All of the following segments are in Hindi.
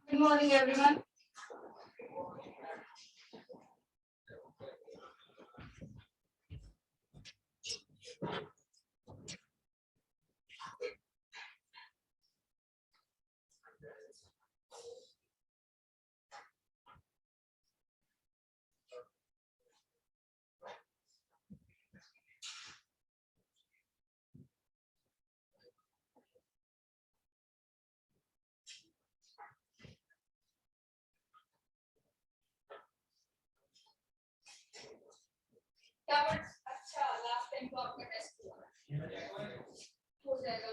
Good morning, everyone. अच्छा लास्ट टाइम तो आपका टेस्ट हुआ हो जाएगा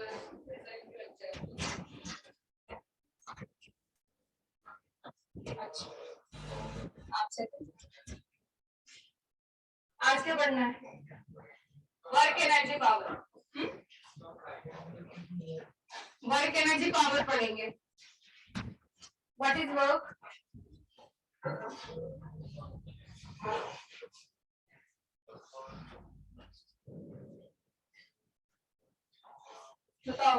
अच्छा आपसे आज क्या पढ़ना है work energy power work energy power पढ़ेंगे What is work? बताओ।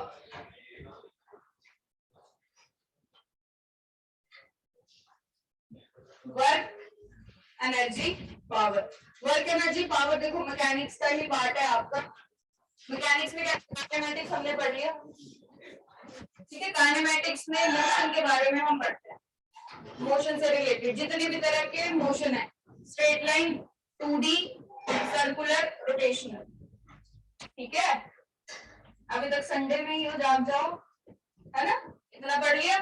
Work energy power. Work energy power देखो मैकेनिक्स का ही पार्ट है आपका। मैकेनिक्स में क्या काइनेमेटिक्स हमने पढ़ लिया, ठीक है। काइनेमेटिक्स में मोशन के बारे में हम पढ़ते हैं, मोशन से रिलेटेड जितनी भी तरह के मोशन है, straight line, 2D, circular, rotational, ठीक है। अभी तक संडे में ही हो, जाग जाओ, है ना, इतना पढ़ लिया।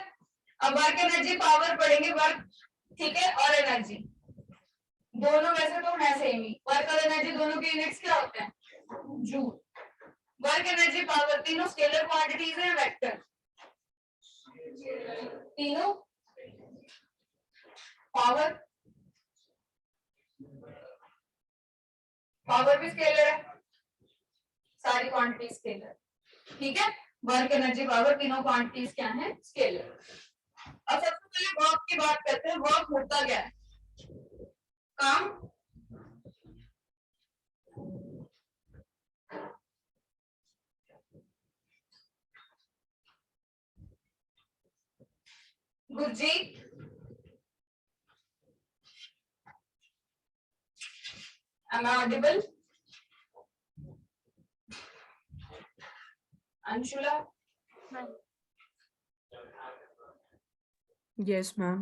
अब वर्क एनर्जी पावर पढ़ेंगे, वर्क, ठीक है, और एनर्जी दोनों वैसे तो है सेम ही। वर्क और एनर्जी दोनों के यूनिट्स क्या होते हैं? जूल। वर्क एनर्जी पावर तीनों स्केलर क्वांटिटीज हैं, वेक्टर तीनों। पावर, पावर भी स्केलर है, सारी क्वांटिटी स्केलर, ठीक है। वर्क एनर्जी पावर तीनों क्वांटिटीज क्या है? स्केलर। अब सबसे पहले वर्क की बात करते हैं। वर्क होता क्या है? काम, Gurjeet, am I audible? Anshula, Yes, ma'am.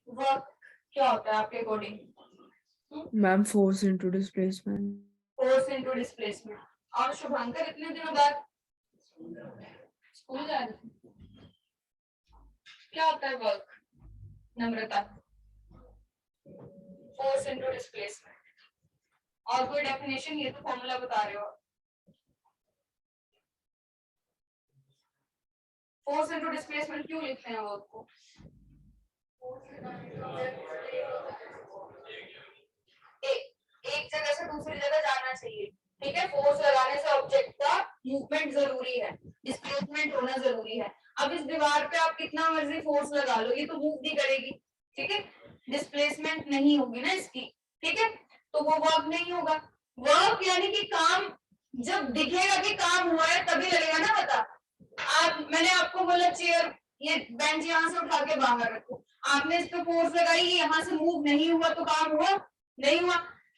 Work क्या होता है आपके according? Ma'am, force into displacement. Force into displacement. और शुभांकर इतने दिनों बाद स्कूल जा रहे थे, क्या होता है वर्क? नम्रता, फोर्स इनटू डिस्प्लेसमेंट। और कोई डेफिनेशन? ये तो फॉर्मूला बता रहे हो। फोर्स इनटू डिस्प्लेसमेंट क्यों लिखते हैं वर्क को? एक जगह से दूसरी जगह जाना चाहिए, ठीक है। फोर्स लगाने से ऑब्जेक्ट का मूवमेंट जरूरी है, डिस्प्लेसमेंट होना जरूरी है। अब इस दीवार पे आप कितना मर्जी फोर्स लगा लो, ये तो मूव नहीं करेगी, ठीक है। डिस्प्लेसमेंट नहीं होगी ना इसकी, ठीक है, तो वो वर्क नहीं होगा। वर्क यानी कि काम, जब दिखेगा कि काम हुआ है तभी लगेगा ना पता। मैंने आपको बोला चेयर, ये बेंच यहाँ से उठा के बाहर रखो, आपने इस पे फोर्स लगाई, यहाँ से मूव नहीं हुआ तो काम हुआ? नहीं हुआ।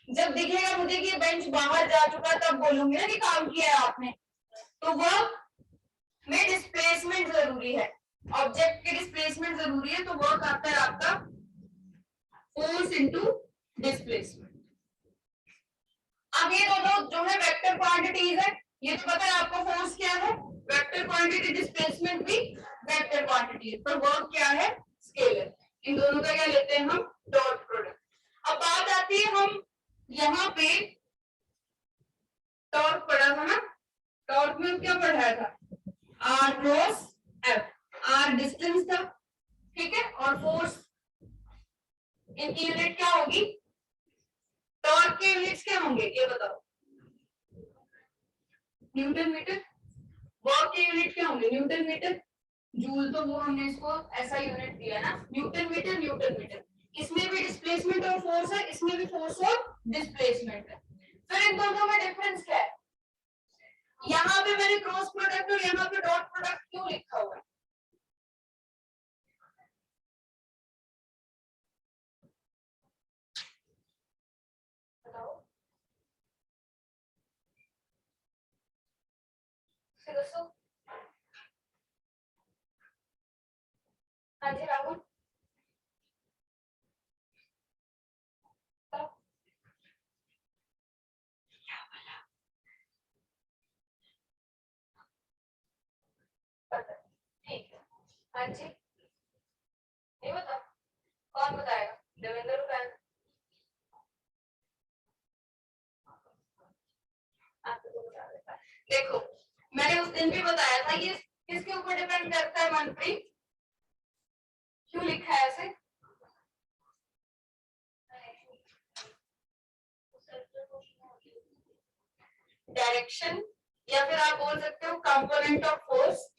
जब दिखेगा मुझे कि ये बेंच बाहर जा चुका तब बोलूंगी ना कि काम किया है आपने। तो वर्क में डिस्प्लेसमेंट जरूरी है, ऑब्जेक्ट की डिस्प्लेसमेंट जरूरी है, तो वर्क आता है आपका फोर्स इनटू डिस्प्लेसमेंट। अब ये दोनों जो है वेक्टर क्वांटिटीज है, ये तो पता है आपको फोर्स क्या है, वेक्टर क्वांटिटी, डिस्प्लेसमेंट भी वेक्टर क्वांटिटी है, पर वर्क क्या है? स्केलर। इन दोनों का क्या लेते हैं हम? Dot product. अब बात आती है, हम यहाँ पे टॉर्क पढ़ा था ना, टॉर्क में क्या पढ़ाया था? R cross F. R distance था, ठीक है, और फोर्स, इनकी यूनिट क्या होगी? टॉर्क के यूनिट्स क्या होंगे ये बताओ? Newton metre. वर्क के यूनिट क्या होंगे? Newton metre. जूल तो वो हमने इसको ऐसा यूनिट दिया ना, न्यूटन मीटर, न्यूटन मीटर। इसमें भी डिस्प्लेसमेंट और फोर्स है, इसमें भी फोर्स और डिस्प्लेसमेंट है। फिर इन दोनों में डिफरेंस क्या है? यहाँ पे मैंने क्रॉस प्रोडक्ट और यहाँ पे डॉट प्रोडक्ट क्यों लिखा हुआ है? बताओ दोस्तों। हाँ जी राहुल, ठीक है। हाँ जी, नहीं बता, कौन बताएगा? देवेंद्र रुपैन। देखो मैंने उस दिन भी बताया था, ये किसके ऊपर डिपेंड करता है मनप्रीत? क्यों लिखा है ऐसे? डायरेक्शन, या फिर आप बोल सकते हो कंपोनेंट ऑफ फोर्स।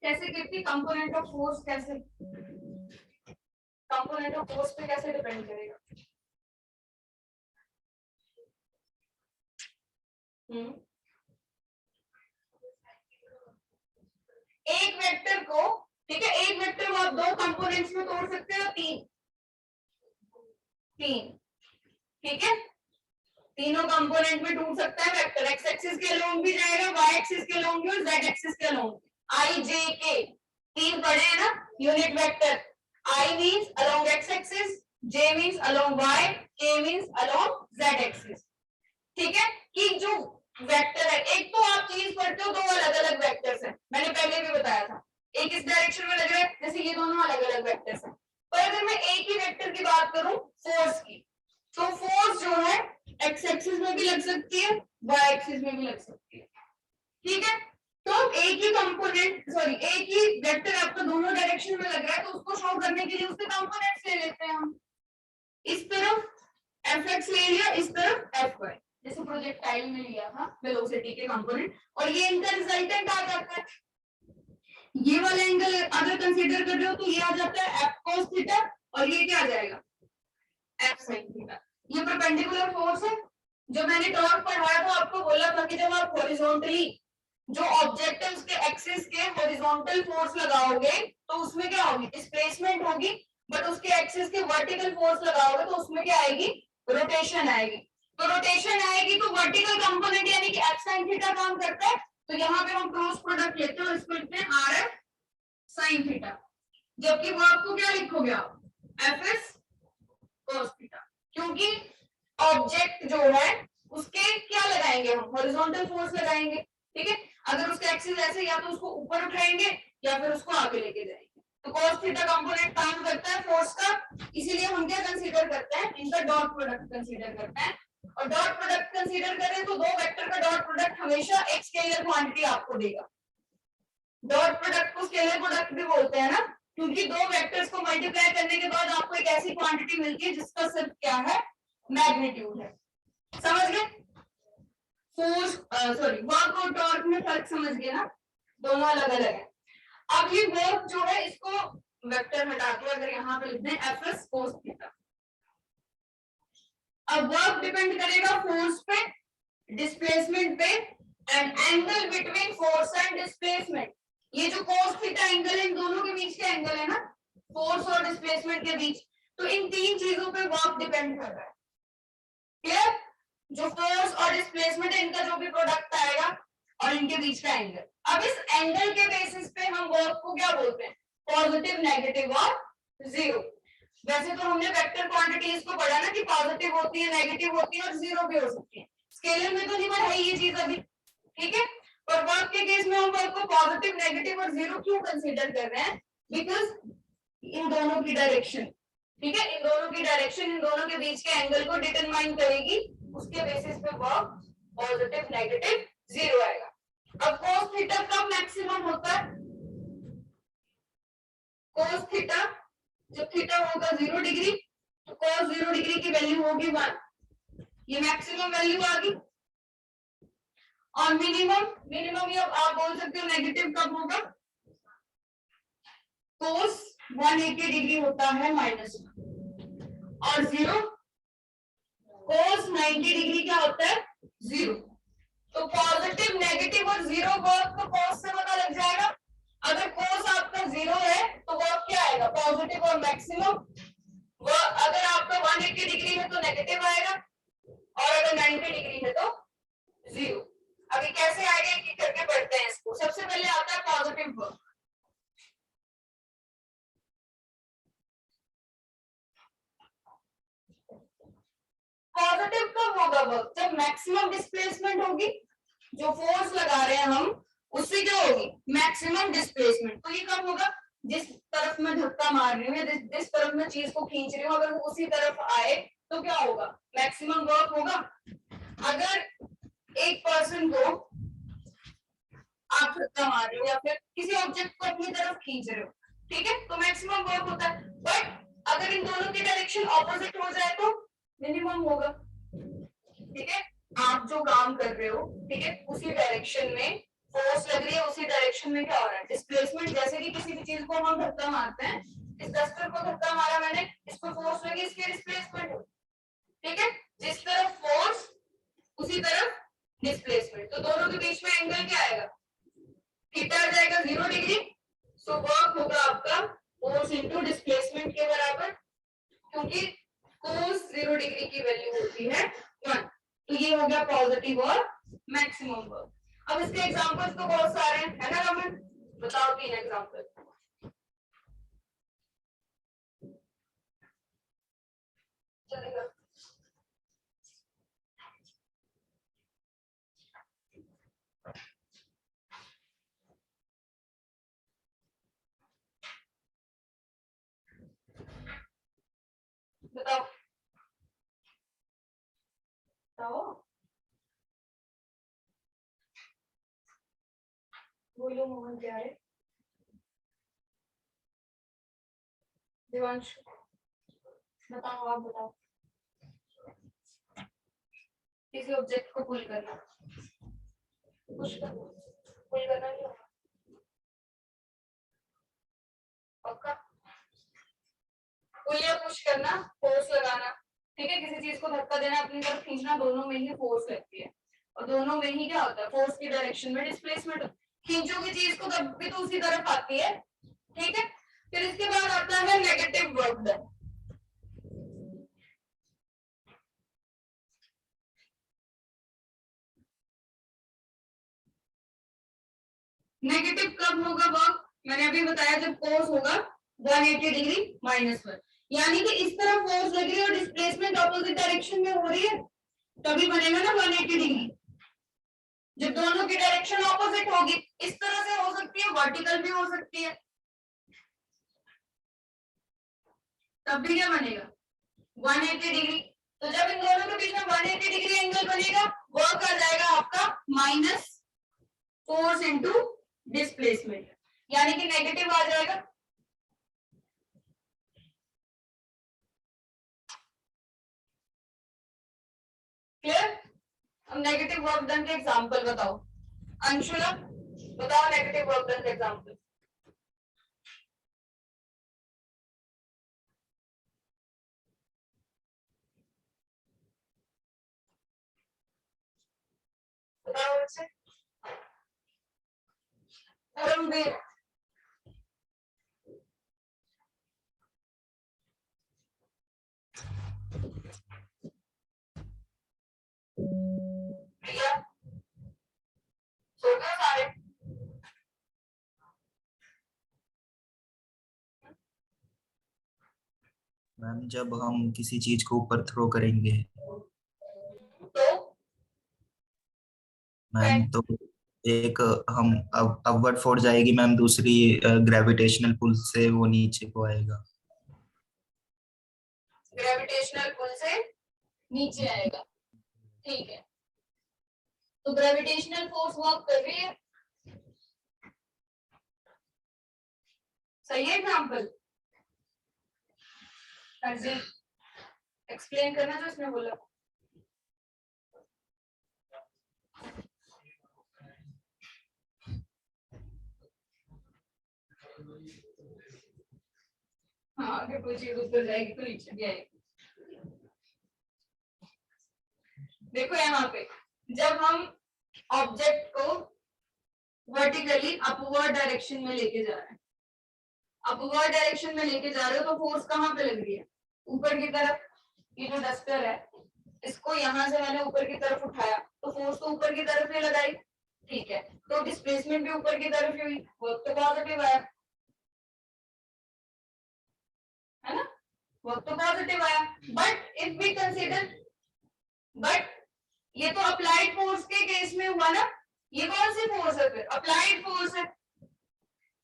कैसे कीर्ति, कंपोनेंट ऑफ फोर्स कैसे, कंपोनेंट ऑफ फोर्स पे कैसे डिपेंड करेगा? एक वेक्टर को, ठीक है, एक वेक्टर को आप दो कंपोनेंट्स में तोड़ सकते हो, तीन, ठीक है, तीनों कंपोनेंट में टूट सकता है वेक्टर। एक्स एक्सिस के अलोंग भी जाएगा, वाई एक्सिस के अलोंग भी और जेड एक्सिस के अलोंग। आई जे के तीन पढ़े हैं ना unit vector. I means along x axis, J means along y, K means along z axis. ठीक है, कि जो वेक्टर है, एक तो आप चीज पढ़ते हो दो अलग अलग वेक्टर्स हैं, मैंने पहले भी बताया था, एक इस डायरेक्शन में लग रहा है, जैसे ये दोनों अलग अलग वेक्टर्स हैं। पर अगर मैं एक ही वेक्टर की बात करूं फोर्स की, तो फोर्स जो है एक्स एक्सिस में भी लग सकती है, वाई एक्सिस में भी लग सकती है। ठीक है, तो एक ही कंपोनेंट, सॉरी एक ही वेक्टर आपको दोनों डायरेक्शन में लग रहा है, तो उसको शो करने के लिए उसके कंपोनेंट्स ले लेते हैं हम। इस तरफ एफ एक्स ले लिया, इस तरफ एफ वाई, जैसे प्रोजेक्टाइल में लिया था वेलोसिटी के कंपोनेंट, और ये इनका रिजल्टेंट आ जाता है। ये वाला एंगल अगर कंसीडर कर रहे हो तो ये आ जाता है एफ cos थीटा, और ये क्या आ जाएगा एफ sin थीटा। ये परपेंडिकुलर फोर्स है। जो मैंने टॉर्क पढ़ाया था, आपको बोला था कि जब आप हॉरिजॉन्टली जो ऑब्जेक्ट है उसके एक्सिस के हॉरिजॉन्टल फोर्स लगाओगे तो उसमें क्या होगी, डिस्प्लेसमेंट होगी, बट उसके एक्सिस के वर्टिकल फोर्स लगाओगे तो उसमें क्या आएगी, रोटेशन आएगी। तो रोटेशन आएगी तो वर्टिकल कंपोनेंट यानी कि एफ sin थीटा काम करता है, तो यहाँ पे हम क्रॉस प्रोडक्ट लेते हैं और इसको लिखते हैं आर एफ sin थीटा, जबकि वो आपको क्या लिखोगे आप, एफ एस cos थीटा, क्योंकि ऑब्जेक्ट जो है उसके क्या लगाएंगे हम, हॉरिजॉन्टल फोर्स लगाएंगे। ठीक है, अगर उसका एक्सिस ऐसे, या तो उसको ऊपर उठाएंगे या फिर उसको आगे लेके जाएंगे, तो cos थीटा कंपोनेंट काम करता है फोर्स का, इसीलिए हम क्या कंसीडर करते हैं, इनका डॉट प्रोडक्ट कंसीडर करते हैं। और डॉट प्रोडक्ट कंसीडर करें तो दो वेक्टर का डॉट प्रोडक्ट हमेशा एक स्केलर क्वांटिटी आपको देगा। डॉट प्रोडक्ट को स्केलर प्रोडक्ट भी बोलते हैं ना, क्योंकि दो वेक्टर्स को मल्टीप्लाई करने के बाद आपको एक ऐसी क्वांटिटी मिलती है जिसका सिर्फ क्या है, मैग्नीट्यूड है। समझ गए? फोर्स सॉरी वर्क और टॉर्क में फर्क समझ गए ना, दोनों अलग अलग है। अब ये वर्क जो है इसको वेक्टर हटा के अगर यहाँ पे लिख दें एफ एस cos थीटा, अब वर्क डिपेंड करेगा फोर्स पे, डिस्प्लेसमेंट पे, and angle between force and displacement. ये जो cos थीटा एंगल है, इन दोनों के बीच का एंगल है ना, फोर्स और डिस्प्लेसमेंट के बीच, तो इन तीन चीजों पे वर्क डिपेंड कर रहा है। क्लियर? जो फोर्स और डिस्प्लेसमेंट है, इनका जो भी प्रोडक्ट आएगा और इनके बीच का एंगल। अब इस एंगल के बेसिस पे हम वर्क को क्या बोलते हैं, पॉजिटिव, नेगेटिव और जीरो। वैसे तो हमने वेक्टर क्वांटिटीज को पढ़ा ना कि पॉजिटिव होती है, नेगेटिव होती है और जीरो भी हो सकती है। स्केलर में तो नहीं पढ़ाई ये चीज अभी, ठीक है, पर वर्क के केस में हम वर्क को पॉजिटिव, नेगेटिव और जीरो क्यों कंसीडर कर रहे हैं, बिकॉज इन दोनों की डायरेक्शन, ठीक है, इन दोनों की डायरेक्शन इन दोनों के बीच के एंगल को डिटरमाइन करेगी, उसके बेसिस पे वर्क पॉजिटिव, नेगेटिव, जीरो आएगा। अब cos थीटा कब मैक्सिमम होता है, cos थीटा जब थीटा होगा 0 डिग्री, तो cos 0 डिग्री की वैल्यू होगी 1, ये मैक्सिमम वैल्यू आ गई। और मिनिमम ये आप बोल सकते हो नेगेटिव कब होगा, cos 180 डिग्री होता है -1, और 0 cos 90 डिग्री क्या होता है 0। तो पॉजिटिव, नेगेटिव और जीरो वर्क को cos से पता लग जाएगा। अगर cos आपका 0 है तो वर्क क्या आएगा, पॉजिटिव और मैक्सिमम। अगर आपका 180 डिग्री है तो नेगेटिव आएगा, और अगर 90 डिग्री है तो 0। अभी कैसे आएगा एक एक करके पढ़ते हैं इसको। सबसे पहले आता है पॉजिटिव वर्क। पॉजिटिव कब होगा वर्क, जब मैक्सिमम डिस्प्लेसमेंट होगी, जो फोर्स लगा रहे हैं हम उससे क्या होगी, मैक्सिमम डिस्प्लेसमेंट। तो ये कब होगा, जिस तरफ मैं धक्का मार रही हूँ या जिस तरफ मैं चीज को खींच रही हूँ, अगर वो उसी तरफ आए तो क्या होगा, मैक्सिमम वर्क होगा। अगर एक पर्सन को आप धक्का मार रहे हो या फिर किसी ऑब्जेक्ट को अपनी तरफ खींच रहे हो, ठीक है, तो मैक्सिमम वर्क होता है। बट अगर इन दोनों की डायरेक्शन ऑपोजिट हो जाए तो मिनिमम होगा। ठीक है, आप जो काम कर रहे हो, ठीक है, उसी डायरेक्शन में फोर्स लग रही है, उसी डायरेक्शन डायरेक्शन में क्या हो रहा है, डिस्प्लेसमेंट। जैसे कि किसी भी चीज को हम धक्का मारते हैं, इस डस्टर को धक्का मारा मैंने, इस पर फोर्स लगी, इसकी डिस्प्लेसमेंट हो, ठीक है। जिस तरफ फोर्स उसी तरफ डिस्प्लेसमेंट, तो दोनों के बीच में एंगल क्या आएगा, थीटा आ जाएगा 0 डिग्री। सो वर्क होगा आपका फोर्स इनटू डिस्प्लेसमेंट के बराबर, क्योंकि cos 0 डिग्री की वैल्यू होती है 1। तो ये हो गया पॉजिटिव और मैक्सिमम वर्क। अब इसके एग्जांपल्स तो बहुत सारे हैं, है ना रमन? बताओ 3 एग्जांपल। चलेगा? बताओ बताओ, बोलो मोहन, क्या है? देवांशु बताओ, आप बताओ। किसी ऑब्जेक्ट को पुल करना, पुश करना, पुल करना नहीं होगा पक्का? पुल या पुश करना, फोर्स लगाना, ठीक है। किसी चीज को धक्का देना, अपनी तरफ खींचना, दोनों में ही फोर्स लगती है, और दोनों में ही क्या होता है, फोर्स की डायरेक्शन में डिस्प्लेसमेंट। खींचोगे चीज को तब भी तो उसी तरफ आती है, ठीक है। फिर इसके बाद आता है नेगेटिव वर्क डन। नेगेटिव कब होगा वर्क, मैंने अभी बताया जब फोर्स होगा 180 डिग्री -1, यानी कि इस तरफ फोर्स लग रही है और डिस्प्लेसमेंट ऑपोजिट डायरेक्शन में हो रही है, तभी बनेगा ना 180 डिग्री। जब दोनों की डायरेक्शन ऑपोजिट होगी, इस तरह से हो सकती है, वर्टिकल भी हो सकती है, तब भी क्या बनेगा 180 डिग्री। तो जब इन दोनों के बीच में 180 डिग्री एंगल बनेगा, वर्क आ जाएगा आपका माइनस फोर्स इनटू डिस्प्लेसमेंट, यानी कि नेगेटिव आ जाएगा। क्लियर? अब नेगेटिव वर्क डन के एग्जांपल बताओ। अंशुला बताओ नेगेटिव वर्क डन के एग्जांपल। बताओ से धर्मवीर। प्रिया सो गए सारे? मैम जब हम किसी चीज को ऊपर थ्रो करेंगे तो मैम, तो एक हम अपवर्ड फोर्स जाएगी मैम, दूसरी ग्रेविटेशनल पुल से वो नीचे को आएगा। ग्रेविटेशनल पुल से नीचे आएगा, ठीक है। तो ग्रेविटेशनल फोर्स वर्क कर रही है, सही है एग्जांपल? अर्जी एक्सप्लेन करना जो इसने बोला। हाँ, अगर कोई चीज ऊपर जाएगी तो नीचे भी आएगी। देखो यहाँ पे जब हम ऑब्जेक्ट को वर्टिकली अपवर्ड डायरेक्शन में लेके जा रहे हैं, अपवर्ड डायरेक्शन में लेके जा रहे हो, तो फोर्स कहाँ पे लग रही है, ऊपर की तरफ। ये जो डस्टर है, इसको यहाँ से मैंने ऊपर की तरफ उठाया, तो फोर्स तो ऊपर की तरफ ही लगाई, ठीक है। तो डिस्प्लेसमेंट भी ऊपर की तरफ ही हुई, वर्क तो पॉजिटिव आया, है ना, वर्क तो पॉजिटिव आया। But if we consider, but ये तो अप्लाइड फोर्स के केस में हुआ ना, ये कौन सी फोर्स है फिर, अप्लाइड फोर्स है।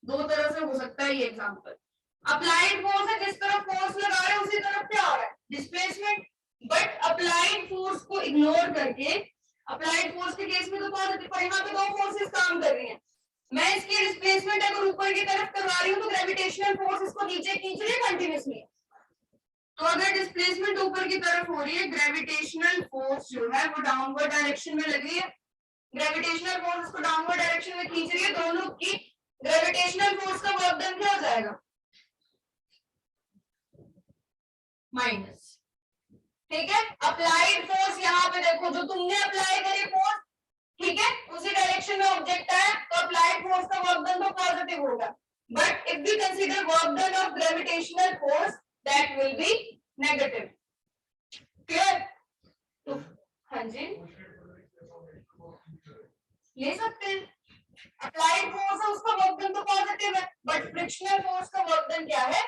दो तरह से हो सकता है ये एग्जांपल। अप्लाइड फोर्स है, जिस तरफ फोर्स लगा रहे हैं उसी तरफ क्या हो रहा है, डिस्प्लेसमेंट। बट अप्लाइड फोर्स को इग्नोर करके, अप्लाइड फोर्स के केस में तो पॉजिटिव, पर यहाँ पे दो फोर्सेस काम कर रही हैं। मैं इसकी डिस्प्लेसमेंट अगर ऊपर की तरफ करवा रही हूँ, तो ग्रेविटेशनल फोर्स इसको नीचे खींच रही है कंटिन्यूअसली। तो अगर डिस्प्लेसमेंट ऊपर की तरफ हो रही है, ग्रेविटेशनल फोर्स जो है वो डाउनवर्ड डायरेक्शन में लग रही है, ग्रेविटेशनल फोर्स इसको डाउनवर्ड डायरेक्शन में खींच रही है, दोनों की ग्रेविटेशनल फोर्स का वर्क डन क्या हो जाएगा, माइनस। ठीक है, अप्लाइड फोर्स यहाँ पे देखो, जो तुमने अप्लाई करी फोर्स, ठीक है, उसी डायरेक्शन में ऑब्जेक्ट है, तो अप्लाइड फोर्स का वर्क डन तो पॉजिटिव होगा। But if we consider work done of gravitational force, that will be negative. Clear? तो हाँ जी, ले सकते हैं। अप्लाइड फोर्स है, उसका वर्क डन तो पॉजिटिव है, बट फ्रिक्शनल फोर्स का वर्क डन क्या है,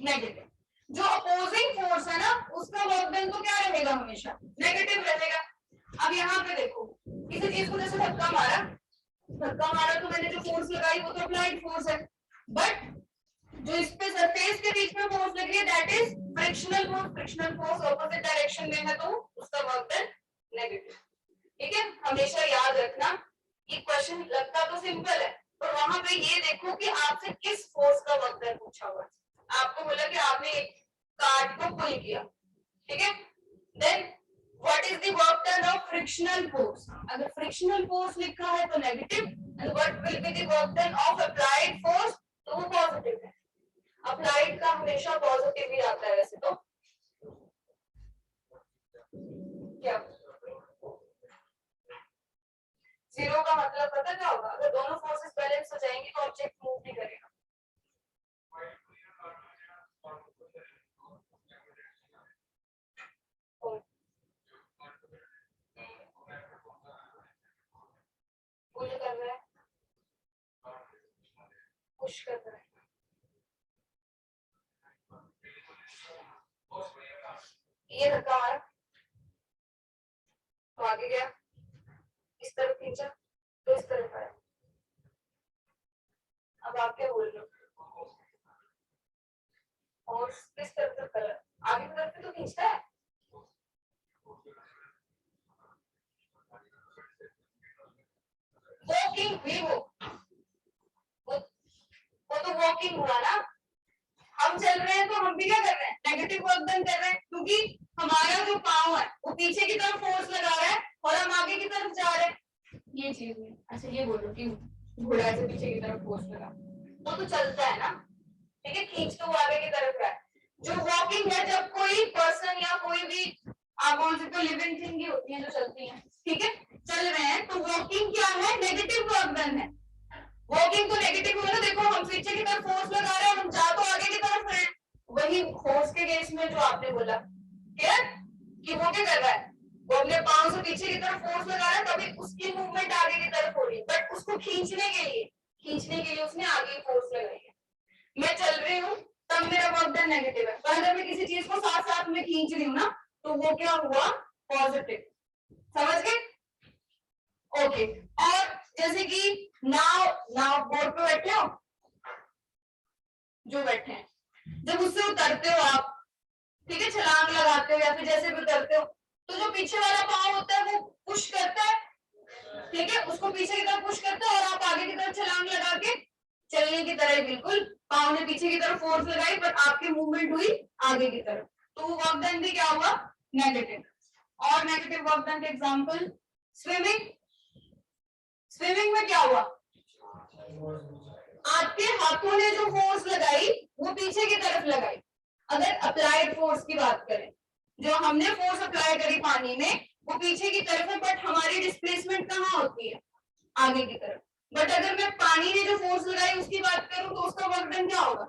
नेगेटिव। जो अपोजिंग फोर्स है ना, उसका वर्क डन तो क्या रहेगा, हमेशा नेगेटिव रहेगा। अब यहाँ पे देखो, किसी चीज को जैसे धक्का मारा तो मैंने जो फोर्स लगाई वो तो अप्लाइड फोर्स है, बट जो इस पे सरफेस के बीच में फोर्स लग रही है, that is frictional force. Frictional force opposite direction में है, तो उसका वर्क डन नेगेटिव। ठीक है, हमेशा याद रखना, ये क्वेश्चन लगता तो सिंपल है, पर वहां पे ये देखो कि आपसे किस फोर्स का वर्क डन पूछा हुआ है। आपको बोला कि आपने एक कार्ड को पुल किया, ठीक है, then what is the work done of frictional force. अगर फ्रिक्शनल फोर्स लिखा है तो negative, and what will be the work done of applied force, तो वो पॉजिटिव है। अप्लाइड का हमेशा पॉजिटिव ही आता है वैसे तो। क्या जीरो का मतलब पता क्या होगा, अगर दोनों फोर्सेस बैलेंस हो जाएंगे तो ऑब्जेक्ट मूव नहीं करेगा। पुल कर रहा है, पुश कर रहा है, ये धक्का मारा तो आगे गया, इस तरफ खींचा तो इस तरफ आया। अब आप क्या बोल रहे हो, और किस तरफ धक्का लगा, आगे की तरफ तो खींचता है। वॉकिंग भी वो तो वॉकिंग हुआ ना, हम चल रहे हैं तो हम भी क्या कर रहे हैं, नेगेटिव वर्क डन कर रहे हैं, क्योंकि हमारा जो पाँव है वो पीछे की तरफ फोर्स लगा रहा है और हम आगे की तरफ जा रहे हैं। ये चीज है। अच्छा ये बोलो कि घोड़ा ऐसे पीछे की तरफ फोर्स लगा, वो तो चलता है ना, ठीक है, खींच तो वो आगे की तरफ है। जो वॉकिंग है, जब कोई पर्सन या कोई भी आप बोल सकते हो लिविंग थिंग ही होती है जो चलती है, ठीक है, चल रहे हैं, तो वॉकिंग क्या है, नेगेटिव वर्क डन है। वॉकिंग तो नेगेटिव हुआ ना, देखो हम पीछे की तरफ फोर्स लगा रहे हैं, हम जा तो आगे की तरफ रहे हैं। वही फोर्स के केस में जो आपने बोला, क्या कि वो क्या कर रहा है, वो अपने पांव से पीछे की तरफ फोर्स लगा रहा है, तभी उसकी मूवमेंट आगे की तरफ हो रही है, बट उसको खींचने के लिए उसने आगे फोर्स लगाई है। मैं चल रही हूँ तब मेरा वर्क डन नेगेटिव है, पर अगर मैं किसी चीज को साथ साथ में खींच रही हूँ ना, तो वो क्या हुआ, पॉजिटिव। समझ गए? ओके। और जैसे कि नाव बोर्ड पे बैठे हो, जो बैठे हैं, जब उससे उतरते हो आप, ठीक है, छलांग लगाते हो या फिर जैसे भी उतरते हो, तो जो पीछे वाला पाँव होता है वो पुश करता है, ठीक है, उसको पीछे की तरफ पुश करता है, और आप आगे की तरफ छलांग लगा के चलने की तरह, बिल्कुल पाँव ने पीछे की तरफ फोर्स लगाई, पर आपकी मूवमेंट हुई आगे की तरफ, तो वो वर्क डन भी क्या हुआ, नेगेटिव। और नेगेटिव वर्क डन के एग्जांपल, स्विमिंग में क्या हुआ, आपके हाथों ने जो फोर्स लगाई वो पीछे की तरफ लगाई। अगर अप्लाइड फोर्स की बात करें, जो हमने फोर्स अप्लाई करी पानी में वो पीछे की तरफ है, बट हमारी डिस्प्लेसमेंट कहाँ होती है, आगे की तरफ। बट अगर मैं पानी ने जो फोर्स लगाई उसकी बात करूं तो उसका वर्क डन क्या होगा,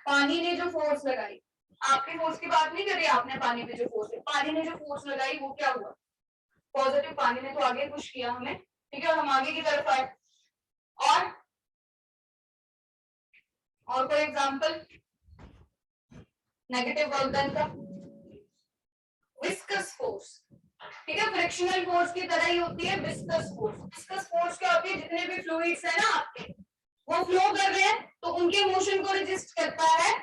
पानी ने जो फोर्स लगाई, आपके फोर्स की बात नहीं करी आपने, पानी पे जो फोर्स है, पानी ने जो फोर्स लगाई वो क्या हुआ, पॉजिटिव। पानी ने तो आगे पुश किया हमें, ठीक है, और हम आगे की तरफ आए। और कोई एग्जांपल नेगेटिव वर्क डन का, विस्कस फोर्स, ठीक है, फ्रिक्शनल फोर्स की तरह ही होती है विस्कस फोर्स। विस्कस फोर्स क्या होती है, जितने भी फ्लूइड्स है ना आपके, वो फ्लो कर रहे हैं तो उनके मोशन को रेजिस्ट करता है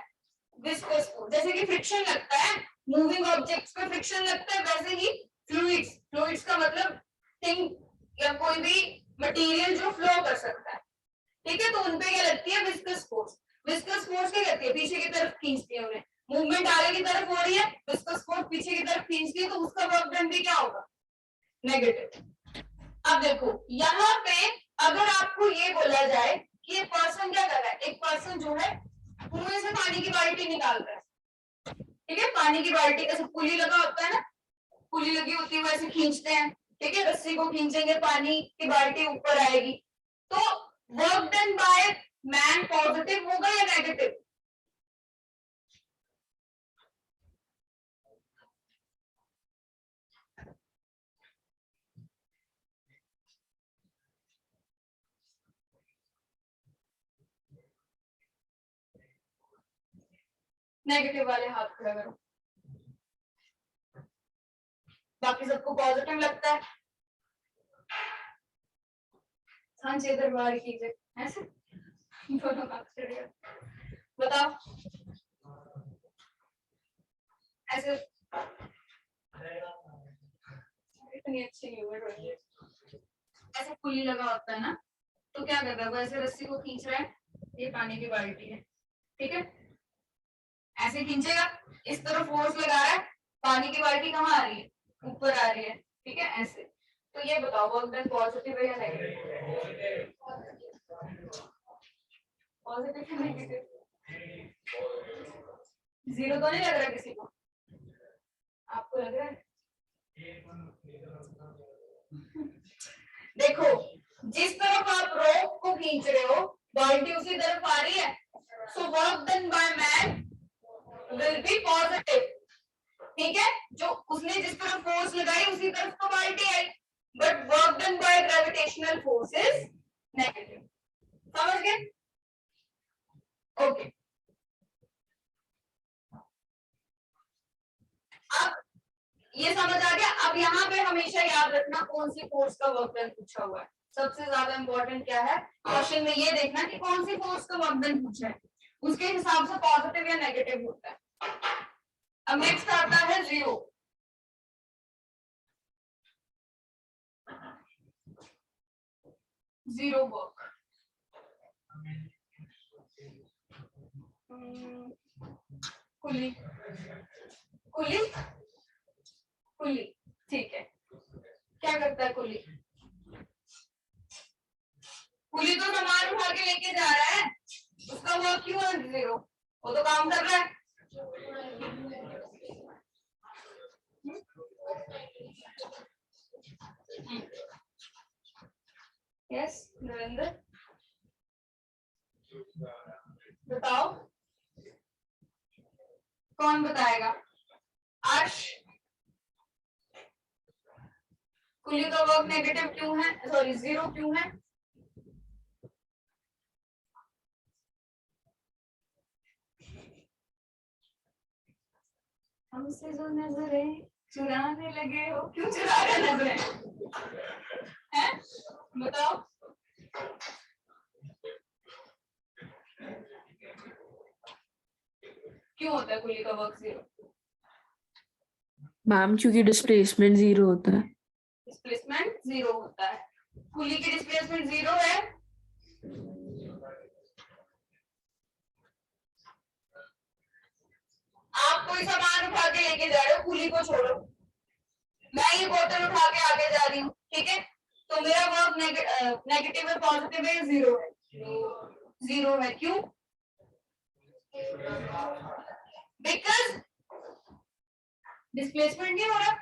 विस्कस फोर्स। जैसे कि फ्रिक्शन लगता है मूविंग ऑब्जेक्ट्स पे, फ्रिक्शन लगता है, वैसे ही फ्लूइड्स का मतलब थिंग या कोई भी मटेरियल जो फ्लो कर सकता है, ठीक है, तो उनपे क्या लगती है, विस्कस फोर्स। विस्कस फोर्स क्या करती है, पीछे की तरफ खींचती है उन्हें, मूवमेंट आगे की तरफ हो रही है, विस्कस फोर्स पीछे की तरफ खींचती है, तो उसका वर्क डन भी क्या होगा, नेगेटिव। अब देखो यहाँ पे अगर आपको ये बोला जाए कि ये पर्सन क्या कर रहा है, एक पर्सन जो है कुएं से पानी की बाल्टी निकाल रहा है, ठीक है, पानी की बाल्टी ऐसे पुली लगा होता है ना, पुली लगी होती है वैसे खींचते हैं, ठीक है, रस्सी को खींचेंगे पानी की बाल्टी ऊपर आएगी। तो work done by man positive होगा या नेगेटिव? नेगेटिव वाले हाथ खड़ा करो, बाकी सबको पॉजिटिव लगता है। सांझे इधर बाहर कीजिए ऐसे दोनों हाथ खड़े करो। बताओ ऐसे, इतनी अच्छी नहीं हुई ड्राइंग। ऐसे पुली लगा होता है ना, तो क्या कर रहा है वो, ऐसे रस्सी को खींच रहा है, ये पानी की बाल्टी है, ठीक है, ऐसे खींचेगा, इस तरफ फोर्स लगा रहा है, पानी की बाल्टी कहाँ आ रही है, ऊपर आ रही है, ठीक है, ऐसे। तो ये बताओ वर्क डन पॉजिटिव है या नेगेटिव? पॉजिटिव है नेगेटिव? जीरो तो नहीं लग रहा किसी को, आपको लग रहा है? देखो जिस तरफ आप रोप को खींच रहे हो बाल्टी उसी तरफ आ रही है, so work done by man will be positive, ठीक है, जो उसने जिस तरफ फोर्स लगाई उसी तरफ तो बाल्टी आई, but work done by gravitational force is negative. समझ गए? ओके, अब ये समझ आ गया। अब यहाँ पे हमेशा याद रखना कौन सी फोर्स का वर्क डन पूछा हुआ है, सबसे ज्यादा इंपॉर्टेंट क्या है क्वेश्चन में, ये देखना कि कौन सी फोर्स का वर्क डन पूछा है, उसके हिसाब से पॉजिटिव या नेगेटिव होता है। अब नेक्स्ट आता है जीरो। जीरो वर्क, कुली कुली कुली, ठीक है, क्या करता है कुली? कुली तो सामान उठा के लेके जा रहा है, उसका वर्क क्यों है जीरो? वो तो काम कर रहा है। यस नरेंद्र, बताओ कौन बताएगा? आश, कुली का वर्क नेगेटिव क्यों है, सॉरी जीरो क्यों है? हमसे जो नजरें चुराने लगे हो, क्यों चुरा रहे नजरें हैं? बताओ। क्यों होता है कुली का वर्क जीरो? मैम क्योंकि डिस्प्लेसमेंट जीरो होता है। डिस्प्लेसमेंट जीरो होता है, कुली की डिस्प्लेसमेंट जीरो है। आप कोई सामान उठा के लेके जा रहे हो, कुली को छोड़ो, मैं ये बोतल उठा के आगे जा रही हूँ, ठीक है, तो मेरा वर्क नेगेटिव है पॉजिटिव है जीरो है? जीरो है, क्यों? बिकॉज डिस्प्लेसमेंट नहीं हो रहा।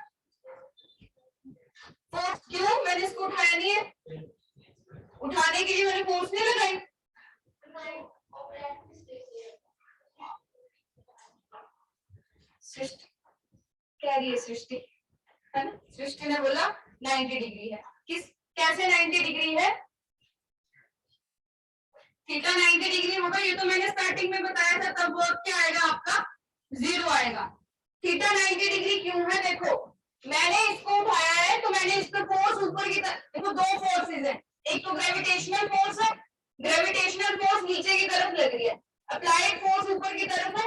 फोर्स क्यों? मैंने इसको उठाया नहीं है, उठाने के लिए मैंने फोर्स नहीं लगाई। सृष्टि कह रही है, सृष्टि है ना, सृष्टि ने बोला 90 डिग्री है। किस कैसे 90 डिग्री है? थीटा 90 डिग्री होगा, ये तो मैंने स्टार्टिंग में बताया था, तब वर्क क्या आएगा आपका? जीरो आएगा। थीटा 90 डिग्री क्यों है? देखो मैंने इसको उठाया है तो मैंने इस पर फोर्स ऊपर की तरफ, देखो दो फोर्सेस है, एक तो ग्रेविटेशनल फोर्स है, ग्रेविटेशनल फोर्स नीचे की तरफ लग रही है, अप्लाइड फोर्स ऊपर की तरफ है।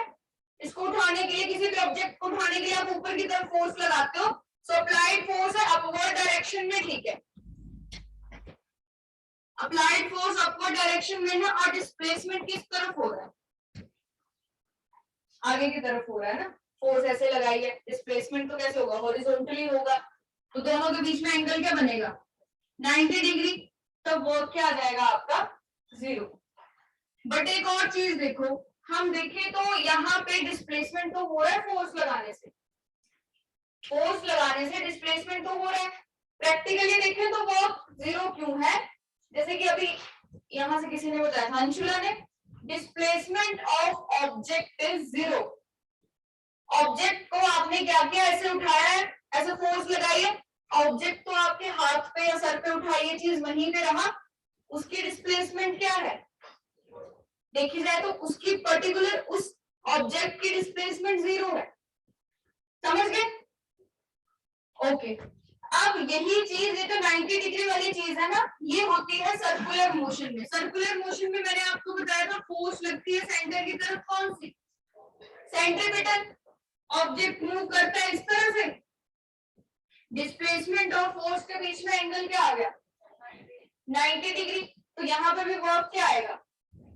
इसको उठाने के लिए, किसी भी ऑब्जेक्ट को उठाने के लिए आप ऊपर की तरफ फोर्स लगाते हो, सो अप्लाइड फोर्स है अपवर्ड डायरेक्शन में, ठीक है, अप्लाइड फोर्स अपवर्ड डायरेक्शन में है, और डिस्प्लेसमेंट किस तरफ हो रहा है? आगे की तरफ हो रहा है ना, फोर्स ऐसे लगाई है, डिस्प्लेसमेंट तो कैसे होगा? हॉरिजॉन्टली होगा, तो दोनों के बीच में एंगल क्या बनेगा? 90 डिग्री। तब वर्क क्या आ जाएगा आपका 0। बट एक और चीज देखो, हम देखें तो यहाँ पे डिस्प्लेसमेंट तो हो रहा है फोर्स लगाने से, फोर्स लगाने से डिस्प्लेसमेंट तो हो रहा है। प्रैक्टिकली देखें तो वर्क 0 क्यों है? जैसे कि अभी यहां से किसी ने बताया था, अंशुला ने, displacement of object is 0। Object को आपने क्या किया, ऐसे उठाया है, ऐसे फोर्स लगाई है, ऑब्जेक्ट तो आपके हाथ पे या सर पे उठाई, ये चीज वहीं पे रहा, उसकी डिस्प्लेसमेंट क्या है? देखी जाए तो उसकी पर्टिकुलर उस ऑब्जेक्ट की डिस्प्लेसमेंट 0 है। समझ गए? ओके। अब यही चीज, ये तो 90 डिग्री वाली चीज है ना, ये होती है सर्कुलर मोशन में। सर्कुलर मोशन में मैंने आपको बताया था फोर्स लगती है सेंटर की तरफ, कौन सी? सेंट्रीपिटल। ऑब्जेक्ट मूव करता है इस तरह से, डिस्प्लेसमेंट और फोर्स के बीच में एंगल क्या आ गया? 90 डिग्री। तो यहाँ पे भी वर्क क्या आएगा?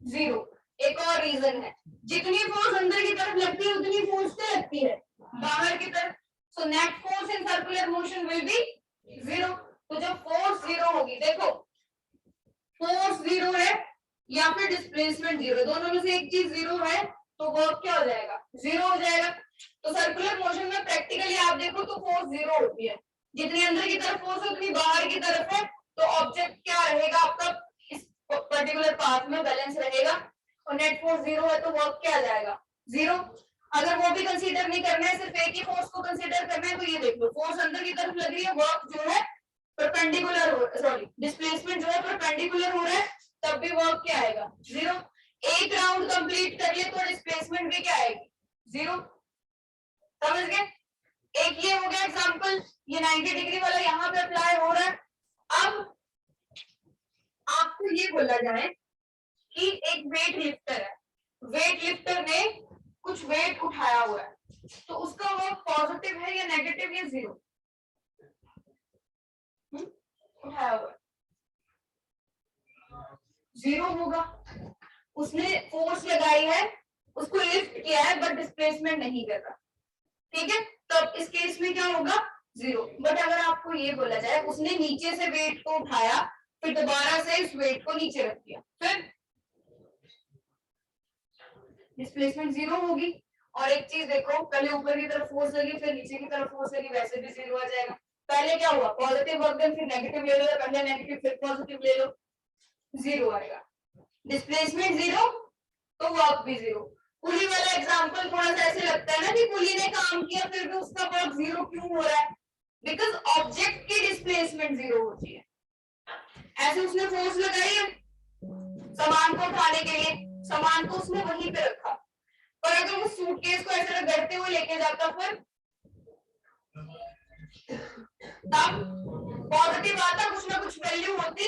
0। एक और रीजन है, जितनी फोर्स अंदर की तरफ लगती है उतनी फोर्स क्या लगती है बाहर की तरफ। So net force in circular motion will be 0। तो जब फोर्स 0 होगी, देखो फोर्स 0 है या फिर डिस्प्लेसमेंट 0, दोनों में से एक चीज 0 है, तो वर्क क्या हो जाएगा? 0 हो जाएगा। तो सर्कुलर मोशन में प्रैक्टिकली आप देखो तो फोर्स 0 होती है, जितनी अंदर की तरफ फोर्स है उतनी बाहर की तरफ है, तो ऑब्जेक्ट क्या रहेगा आपका इस पर्टिकुलर पाथ में, बैलेंस रहेगा। और नेट फोर्स 0 है तो वर्क क्या आ जाएगा? 0। अगर वो भी कंसीडर नहीं करना है, सिर्फ एक ही फोर्स को कंसीडर करना है, तो ये देख लो, फोर्स अंदर की तरफ लग रही है, वर्क जो है परपेंडिकुलर हो, सॉरी डिस्प्लेसमेंट जो है परपेंडिकुलर हो रहा है, तब भी वर्क क्या आएगा? 0। एक राउंड कंप्लीट कर ले तो डिस्प्लेसमेंट भी क्या आएगी? 0। समझ गए? एक ये हो गया एग्जांपल, ये 90 डिग्री वाला यहाँ पे अप्लाई हो रहा है। अब आपको ये बोला जाए कि एक वेट लिफ्टर है, वेट लिफ्टर ने कुछ वेट उठाया हुआ है, तो उसका वर्क पॉजिटिव है या नेगेटिव या 0? उठाया हुआ है 0 होगा। उसने फोर्स लगाई है, उसको लिफ्ट किया है, बट डिस्प्लेसमेंट नहीं कर रहा, ठीक है? तो इस केस में क्या होगा? 0। बट अगर आपको ये बोला जाए उसने नीचे से वेट को उठाया, फिर दोबारा से इस वेट को नीचे रख दिया, फिर डिस्प्लेसमेंट 0 होगी। और एक चीज देखो, पहले ऊपर की तरफ फोर्स लगी, फिर नीचे की तरफ फोर्स लगी, वैसे भी 0 आ जाएगा। पहले क्या हुआ? पॉजिटिव वर्क डन, फिर नेगेटिव ले लो, पहले नेगेटिव फिर पॉजिटिव ले लो, 0 आएगा। डिस्प्लेसमेंट 0 तो वर्क भी 0। पुली वाला एग्जांपल थोड़ा सा ऐसे लगता है ना कि पुली ने काम किया फिर भी उसका वर्क 0 क्यों हो रहा है? बिकॉज ऑब्जेक्ट की डिस्प्लेसमेंट 0 होती है। ऐसे उसने फोर्स लगाई है सामान को उठाने के लिए, सामान को उसने वहीं पे रखा, पर अगर वो सूटकेस को ऐसे रगड़ते हुए लेके जाता, फिर तब पॉजिटिव आता, कुछ ना कुछ वैल्यू होती,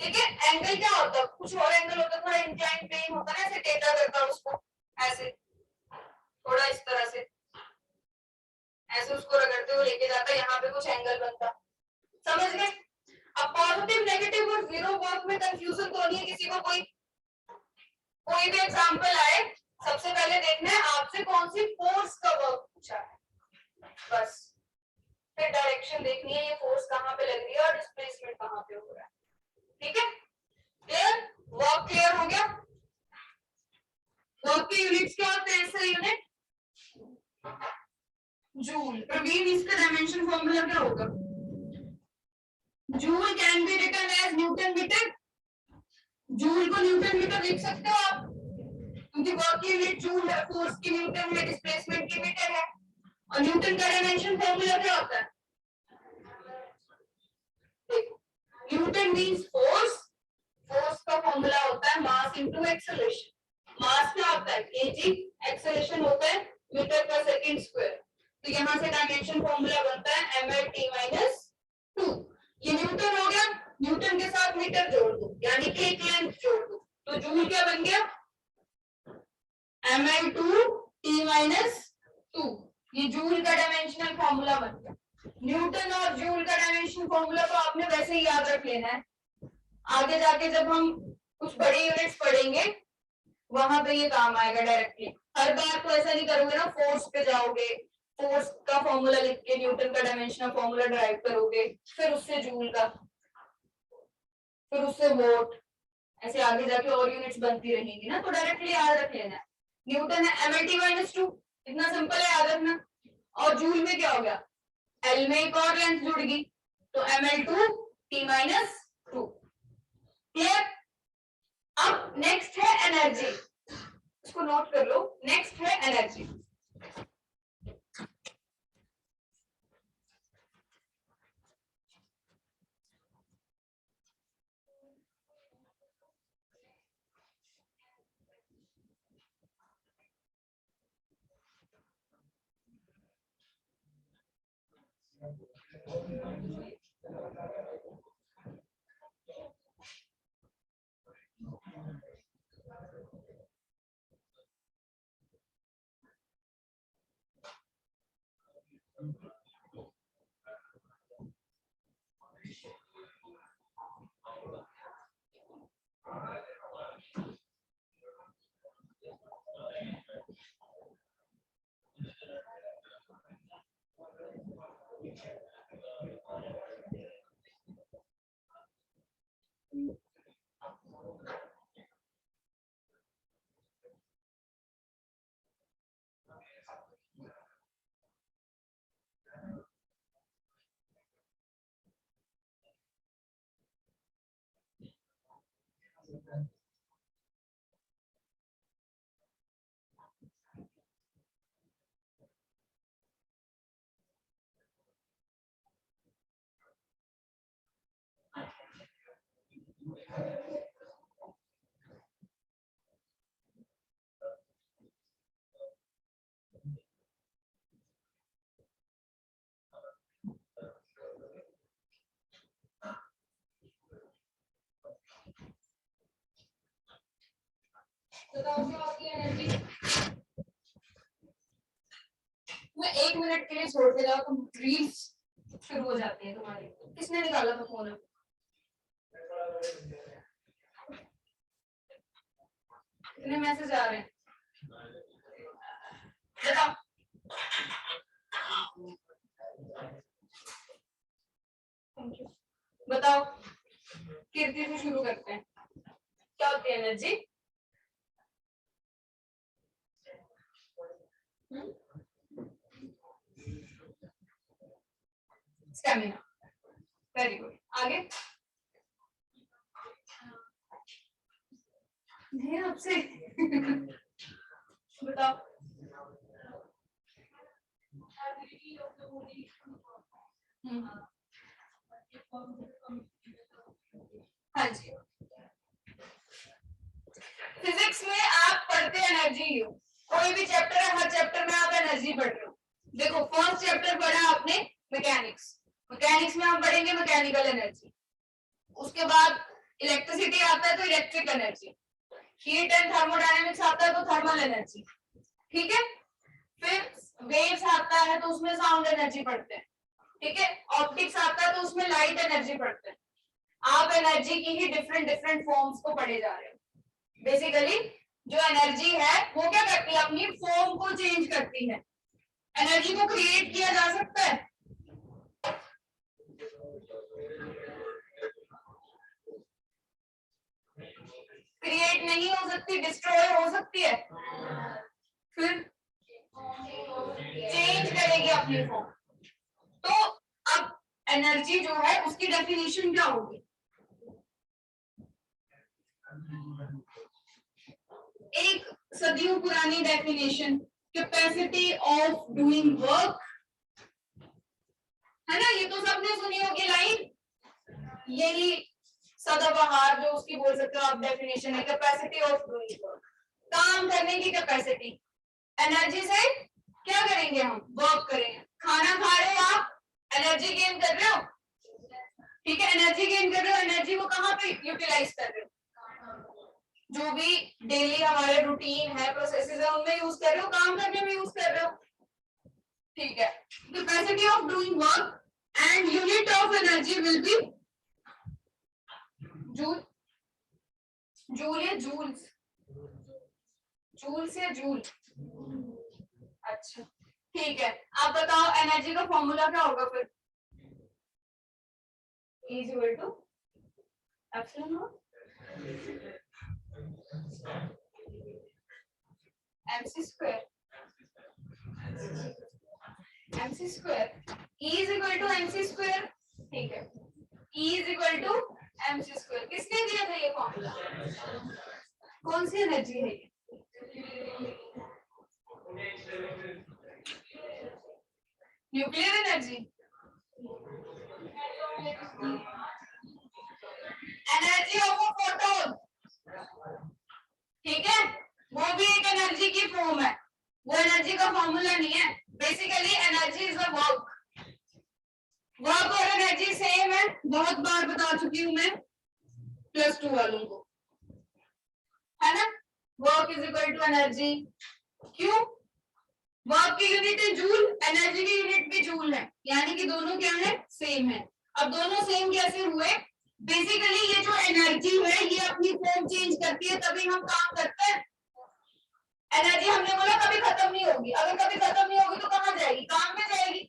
ठीक है? एंगल क्या होता? कुछ और एंगल होता, थोड़ा इंक्लाइन प्लेन होता ना, ऐसे टेढ़ा करता उसको, ऐसे थोड़ा इस तरह से ऐसे उसको रगड़ते हुए लेके जाता, यहाँ पे कुछ एंगल बनता। समझ गए? अब पॉजिटिव, नेगेटिव और 0 वर्क में कंफ्यूजन तो नहीं है किसी को? कोई भी एग्जांपल आए, सबसे पहले देखना है आपसे कौन सी फोर्स का वर्क पूछा है, बस। फिर डायरेक्शन देखनी है, ये फोर्स कहाँ पे लग रही है और डिस्प्लेसमेंट कहाँ पे हो रहा है, ठीक है? क्लियर? वर्क क्लियर हो गया? वर्क के यूनिट्स क्या होते हैं? ऐसे यूनिट जूल। प्रवीण, इसका डायमेंशन फॉर्मूला क्या होगा? Joule can be written as newton metre. Joule को न्यूटन मीटर लिख सकते हो आप, क्योंकि वर्क की यूनिट जूल है, फोर्स की न्यूटन है, डिस्प्लेसमेंट की मीटर है। और न्यूटन का डायमेंशन फॉर्मूला क्या होता है? न्यूटन मींस फोर्स, फोर्स का फॉर्मूला होता है मास इनटू एक्सेलरेशन। मास क्या होता है? केजी, एक्सेलरेशन होता है मीटर पर सेकंड स्क्वायर। तो यहां से डायमेंशन फॉर्मूला बनता है ml/t-2। ये न्यूटन हो गया, न्यूटन के साथ मीटर जोड़ दो, यानी कि एक लेंथ जोड़ दो, तो जूल क्या बन गया? ml/t-2। ये जूल का डायमेंशनल फॉर्मूला बन गया। न्यूटन और जूल का डायमेंशन फॉर्मूला तो आपने वैसे ही याद रख लेना है, आगे जाके जब हम कुछ बड़ी यूनिट्स पढ़ेंगे वहां पे ये काम आएगा डायरेक्टली। हर बार तो ऐसा नहीं करोगे ना, फोर्स पे जाओगे, फोर्स का फॉर्मूला लिख के न्यूटन का डायमेंशनल फॉर्मूला ड्राइव करोगे, फिर उससे जूल का। फिर उससे वोट, ऐसे आगे जाके और यूनिट्स बनती रहेंगी ना, तो डायरेक्टली याद रख लेना है न्यूटन है mlt-2, इतना सिंपल है याद रखना। और जूल में क्या हो गया, एल में एक और लेंथ जुड़ गई तो ml2t-2, क्लियर। अब नेक्स्ट है एनर्जी, इसको नोट कर लो, नेक्स्ट है एनर्जी। बताओ क्या होती है एनर्जी। मैं 1 मिनट के लिए छोड़ के जाओ, तुम रील्स शुरू हो जाती है तुम्हारी। किसने निकाला था फोन? कितने मैसेज आ रहे हैं बताओ। बताओ, कीर्ति से शुरू करते हैं, क्या होती है एनर्जी? Stamina, very good. आगे नहीं आपसे बताओ। हाँ जी, फिजिक्स में आप पढ़ते एनर्जी हो, कोई भी चैप्टर है, हर चैप्टर में आप एनर्जी पढ़ रहे हो। देखो फर्स्ट चैप्टर पढ़ा आपने मैकेनिक्स, मैकेनिक्स में हम पढ़ेंगे मैकेनिकल एनर्जी। उसके बाद इलेक्ट्रिसिटी आता है तो electric energy, heat and thermodynamics आता है तो थर्मल एनर्जी, ठीक है। फिर वेव्स आता है तो उसमें साउंड एनर्जी पढ़ते हैं, ठीक है। ऑप्टिक्स आता है तो उसमें लाइट एनर्जी पढ़ते हैं। आप एनर्जी की ही डिफरेंट डिफरेंट फॉर्म्स को पढ़े जा रहे हो। बेसिकली जो एनर्जी है वो क्या करती है, अपनी फॉर्म को चेंज करती है। एनर्जी को क्रिएट किया जा सकता है, क्रिएट नहीं हो सकती, डिस्ट्रॉय हो सकती है, फिर चेंज करेगी अपनी फॉर्म। तो अब एनर्जी जो है उसकी डेफिनेशन क्या होगी? एक सदियों पुरानी definition, capacity of doing work, है ना। ये तो सबने सुनी होगी लाइन, यही सदाबहार जो उसकी बोल सकते हो आप डेफिनेशन है, कैपेसिटी ऑफ डूइंग वर्क, काम करने की कैपेसिटी। एनर्जी से क्या करेंगे हम, वर्क करेंगे। खाना खा रहे हो आप, एनर्जी गेन कर रहे हो, ठीक है। एनर्जी गेन कर रहे हो, एनर्जी को कहाँ पे यूटिलाइज कर रहे हो, जो भी डेली हमारे रूटीन है, प्रोसेसेस है, उनमें यूज कर रहे हो, काम करने में यूज कर रहे हो, ठीक है। Capacity of doing work and unit of energy will be joule, joule या जूल्स, जूल्स या जूल, अच्छा ठीक है। आप बताओ एनर्जी का फॉर्मूला क्या होगा फिर? E = epsilon not mc square E is equal to mc square. ठीक है, E is equal to mc square. किसने दिया था ये फॉर्मूला? कौन सी एनर्जी है ये? Nuclear energy, energy of a photon, ठीक है, वो भी एक एनर्जी की फॉर्म है, वो एनर्जी का फॉर्मूला नहीं है. Basically energy is a work. Work और एनर्जी सेम है, बहुत बार बता चुकी हूं मैं +2 वालों को, है ना. Work is equal to energy. क्यों? वर्क की यूनिट है जूल, एनर्जी की यूनिट भी जूल है, यानी कि दोनों क्या है? सेम है. अब दोनों सेम कैसे हुए? बेसिकली ये जो एनर्जी है ये अपनी फॉर्म चेंज करती है तभी हम काम करते हैं. एनर्जी हमने बोला कभी खत्म नहीं होगी, अगर कभी खत्म नहीं होगी तो कहाँ जाएगी? काम में जाएगी.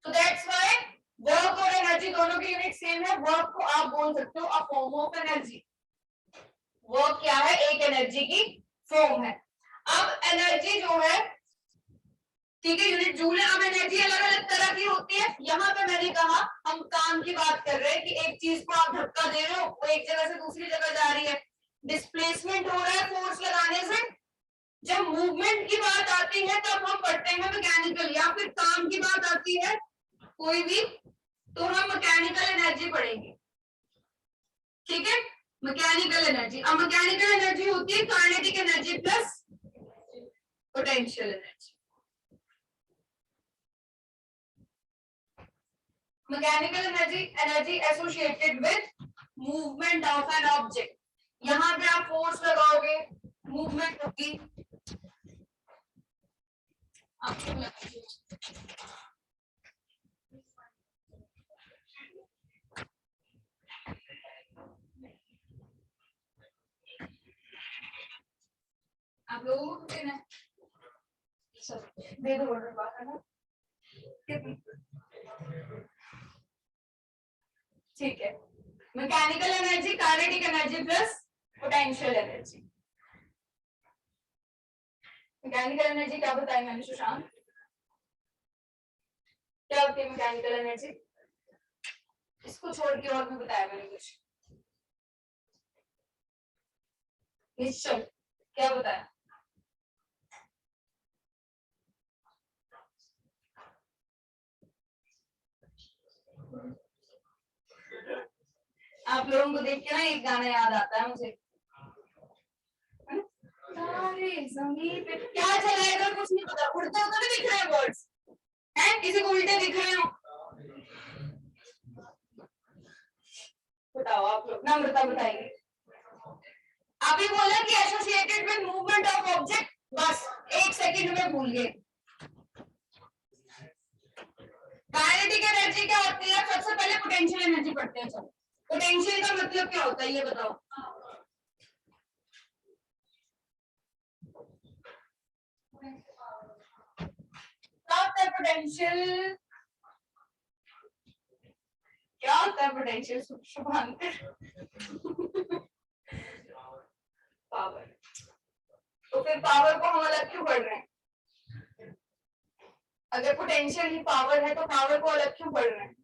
तो दैट्स व्हाई वर्क और एनर्जी दोनों की यूनिट सेम है. वर्क को आप बोल सकते हो a form of energy. Work क्या है? एक एनर्जी की फॉर्म है. अब एनर्जी जो है, ठीक है, यूनिट जूल है. अब एनर्जी अलग अलग तरह की होती है. यहाँ पे मैंने कहा हम काम की बात कर रहे हैं कि एक चीज को आप धक्का दे रहे हो, वो एक जगह से दूसरी जगह जा रही है, डिस्प्लेसमेंट हो रहा है फोर्स लगाने से. जब मूवमेंट की बात आती है तब हम पढ़ते हैं मैकेनिकल, या फिर काम की बात आती है कोई भी तो हम मैकेनिकल एनर्जी पढ़ेंगे. ठीक है, मैकेनिकल एनर्जी. अब मैकेनिकल एनर्जी होती है kinetic energy plus potential energy. Mechanical energy associated with movement of an object. यहाँ पे आप फोर्स लगाओगे, मूवमेंट होगी. आप लोगों को देना है, दे दो ऑर्डर बाहर ना. ठीक है, mechanical energy kinetic energy plus potential energy. Mechanical energy क्या बताई मैंने सुशांत? क्या होती है मैकेनिकल एनर्जी? इसको छोड़ के और भी बताया मैंने कुछ. निश्चल क्या बताया? आप लोगों को देख के ना एक गाना याद आता है मुझे. क्या चला है इधर? कुछ नहीं पता. उड़ते हुए भी दिख रहे हैं वर्ड्स, हैं? किसी को उल्टे दिख रहे हो? बताओ आप लोग. नम्रता बताइए. अभी बोला कि associated with movement of object, बस 1 सेकंड में भूल गए. काइनेटिक एनर्जी क्या होती है? सबसे पहले पोटेंशियल एनर्जी पढ़ते हैं. चलो, पोटेंशियल का मतलब क्या होता है ये बताओ. क्या होता है पोटेंशियल? क्या होता है पोटेंशियल? शुभांकर. पावर. तो फिर पावर को हम अलग क्यों पढ़ रहे हैं? अगर पोटेंशियल ही पावर है तो पावर को अलग क्यों पढ़ रहे हैं?